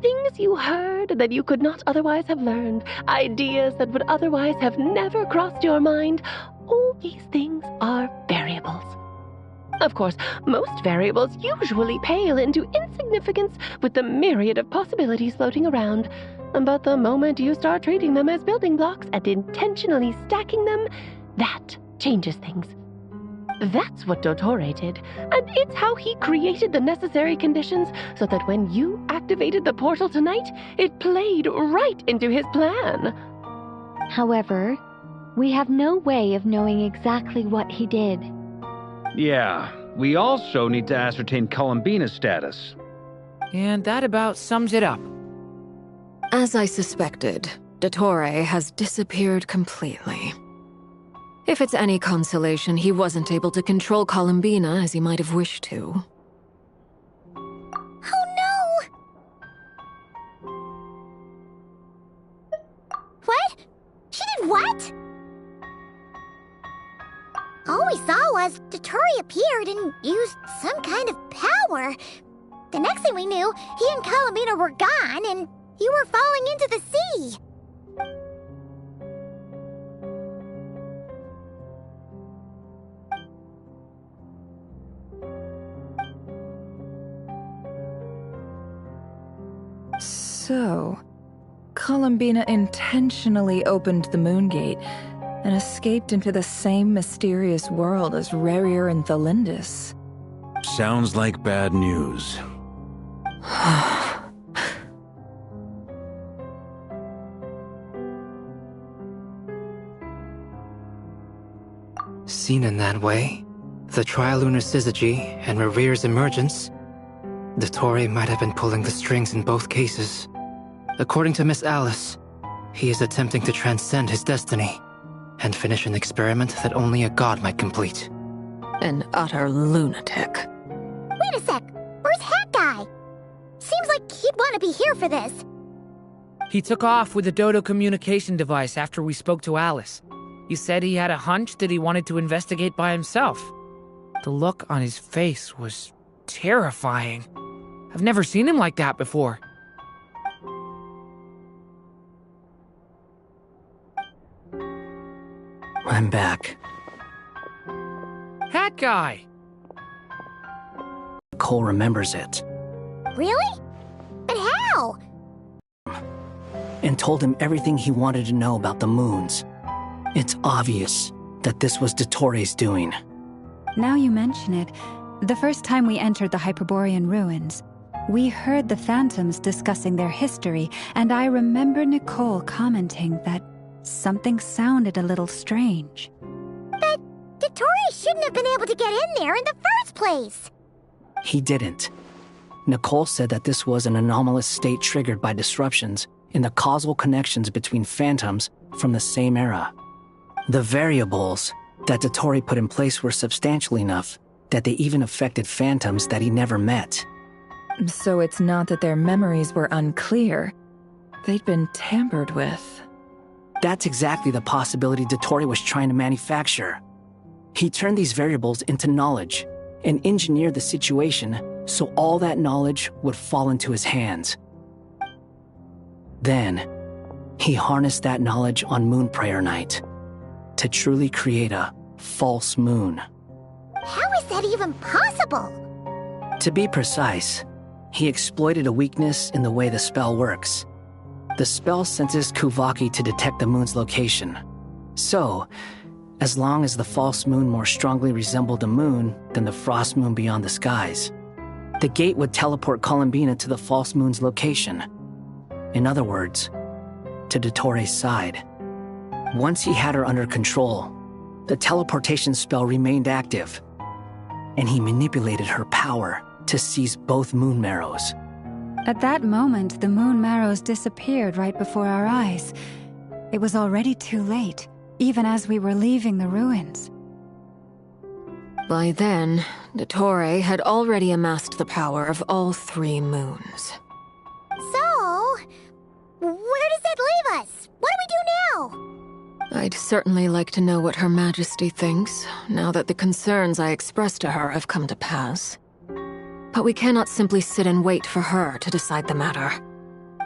things you heard that you could not otherwise have learned, ideas that would otherwise have never crossed your mind. All these things are variables. Of course, most variables usually pale into insignificance with the myriad of possibilities floating around. But the moment you start treating them as building blocks and intentionally stacking them, that changes things. That's what Dottore did, and it's how he created the necessary conditions so that when you activated the portal tonight, it played right into his plan. However, we have no way of knowing exactly what he did. Yeah, we also need to ascertain Columbina's status. And that about sums it up. As I suspected, Dottore has disappeared completely. If it's any consolation, he wasn't able to control Columbina as he might have wished to. Oh no! What? She did what? All we saw was Dottore appeared and used some kind of power. The next thing we knew, he and Columbina were gone and you were falling into the sea. So, Columbina intentionally opened the moon gate and escaped into the same mysterious world as Rarier and Thalindis. Sounds like bad news. Seen in that way, the Trilunar Syzygy and Rarier's emergence, Dottore might have been pulling the strings in both cases. According to Miss Alice, he is attempting to transcend his destiny and finish an experiment that only a god might complete. An utter lunatic. Wait a sec, where's Hat Guy? Seems like he'd want to be here for this. He took off with the Dodo communication device after we spoke to Alice. He said he had a hunch that he wanted to investigate by himself. The look on his face was terrifying. I've never seen him like that before. I'm back. Hat Guy! Cole remembers it. Really? But how? And told him everything he wanted to know about the moons. It's obvious that this was Dottore's doing. Now you mention it, the first time we entered the Hyperborean ruins, we heard the phantoms discussing their history, and I remember Nicole commenting that something sounded a little strange. But Dottore shouldn't have been able to get in there in the first place. He didn't. Nicole said that this was an anomalous state triggered by disruptions in the causal connections between phantoms from the same era. The variables that Dottore put in place were substantial enough that they even affected phantoms that he never met. So it's not that their memories were unclear. They'd been tampered with. That's exactly the possibility Dottore was trying to manufacture. He turned these variables into knowledge and engineered the situation so all that knowledge would fall into his hands. Then, He harnessed that knowledge on Moon Prayer Night to truly create a false moon. How is that even possible? To be precise, he exploited a weakness in the way the spell works. The spell senses Kuvaki to detect the moon's location. So, as long as the false moon more strongly resembled a moon than the frost moon beyond the skies, the gate would teleport Columbina to the false moon's location. In other words, to Dottoro's side. Once he had her under control, the teleportation spell remained active, and he manipulated her power to seize both moon marrows. At that moment, the moon marrows disappeared right before our eyes. It was already too late, even as we were leaving the ruins. By then, Dottore had already amassed the power of all 3 moons. So, where does that leave us? What do we do now? I'd certainly like to know what Her Majesty thinks, now that the concerns I expressed to her have come to pass. But we cannot simply sit and wait for her to decide the matter.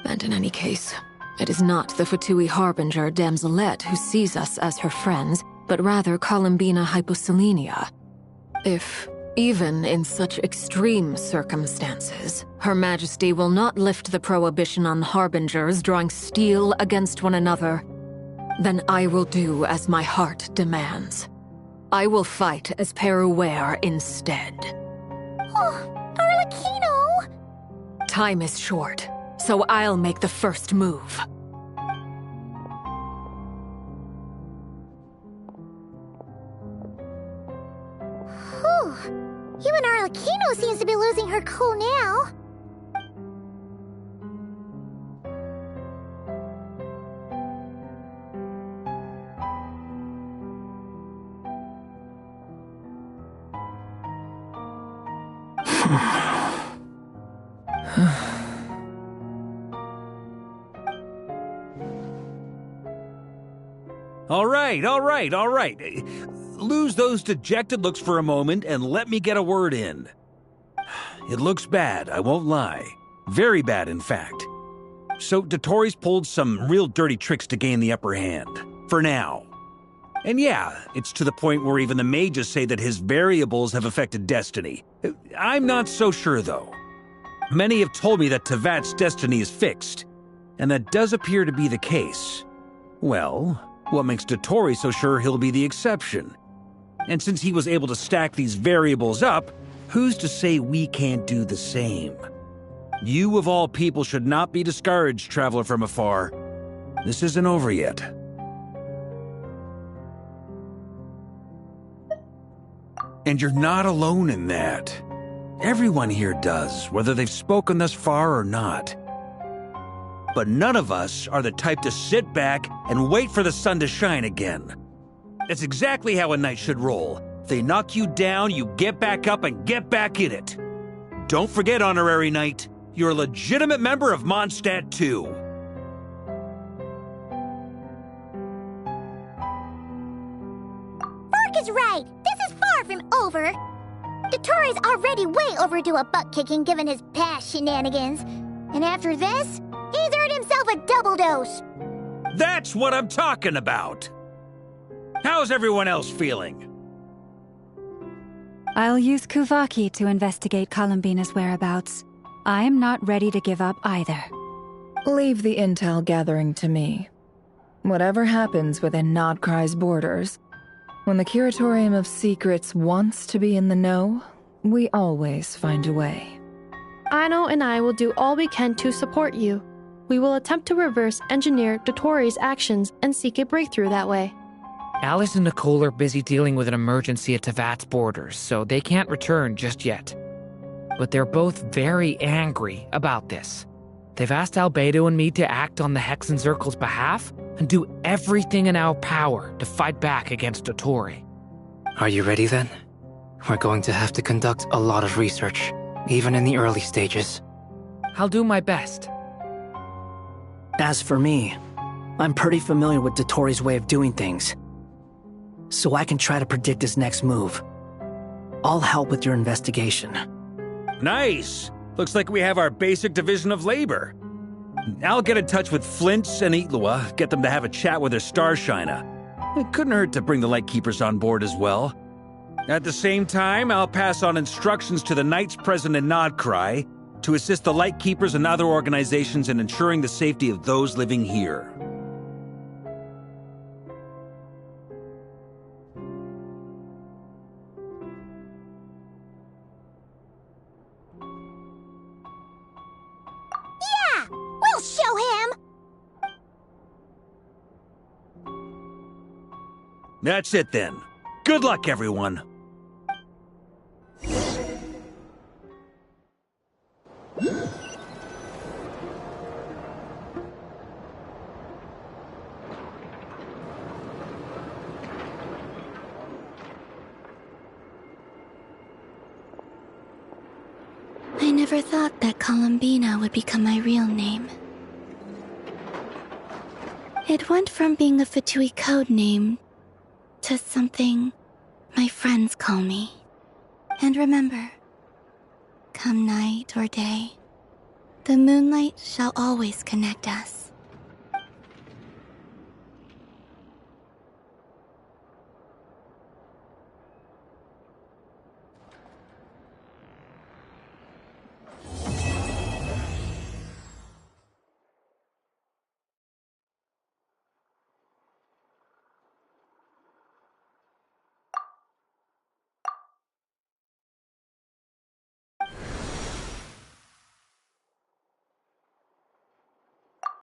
And in any case, it is not the Fatui Harbinger Damselette who sees us as her friends, but rather Columbina Hyposelenia. If, even in such extreme circumstances, Her Majesty will not lift the prohibition on Harbingers drawing steel against one another, then I will do as my heart demands. I will fight as Peruware instead. Oh, Arlecchino! Time is short, so I'll make the first move. Whew. Even Arlecchino seems to be losing her cool now. All right. Lose those dejected looks for a moment and let me get a word in. It looks bad, I won't lie. Very bad, in fact. So Dottori's pulled some real dirty tricks to gain the upper hand. For now. And yeah, it's to the point where even the mages say that his variables have affected destiny. I'm not so sure, though. Many have told me that Tevat's destiny is fixed, and that does appear to be the case. Well, what makes Dottori so sure he'll be the exception? And since he was able to stack these variables up, who's to say we can't do the same? You of all people should not be discouraged, traveler from afar. This isn't over yet. And you're not alone in that. Everyone here does, whether they've spoken thus far or not. But none of us are the type to sit back and wait for the sun to shine again. That's exactly how a knight should roll. If they knock you down, you get back up and get back in it. Don't forget, Honorary Knight, you're a legitimate member of Mondstadt too. Mark is right. This is far from over. Dottori's already way overdue a butt-kicking given his past shenanigans. And after this, he's earned himself a double dose. That's what I'm talking about. How's everyone else feeling? I'll use Kuvaki to investigate Columbina's whereabouts. I am not ready to give up either. Leave the intel gathering to me. Whatever happens within Nodkrai's borders, when the Curatorium of Secrets wants to be in the know, we always find a way. Ano and I will do all we can to support you. We will attempt to reverse engineer Dottori's actions and seek a breakthrough that way. Alice and Nicole are busy dealing with an emergency at Tevat's borders, so they can't return just yet. But they're both very angry about this. They've asked Albedo and me to act on the Hexen Circle's behalf and do everything in our power to fight back against Dottori. Are you ready then? We're going to have to conduct a lot of research, even in the early stages. I'll do my best. As for me, I'm pretty familiar with Dottori's way of doing things, so I can try to predict his next move. I'll help with your investigation. Nice! Looks like we have our basic division of labor. I'll get in touch with Flint's and Itlua, get them to have a chat with their Starshiner. It couldn't hurt to bring the Lightkeepers on board as well. At the same time, I'll pass on instructions to the Knights present in Nodcry to assist the Lightkeepers and other organizations in ensuring the safety of those living here. Yeah! We'll show him! That's it then. Good luck, everyone. I never thought that Columbina would become my real name. It went from being a Fatui code name to something my friends call me. And remember, come night or day, the moonlight shall always connect us.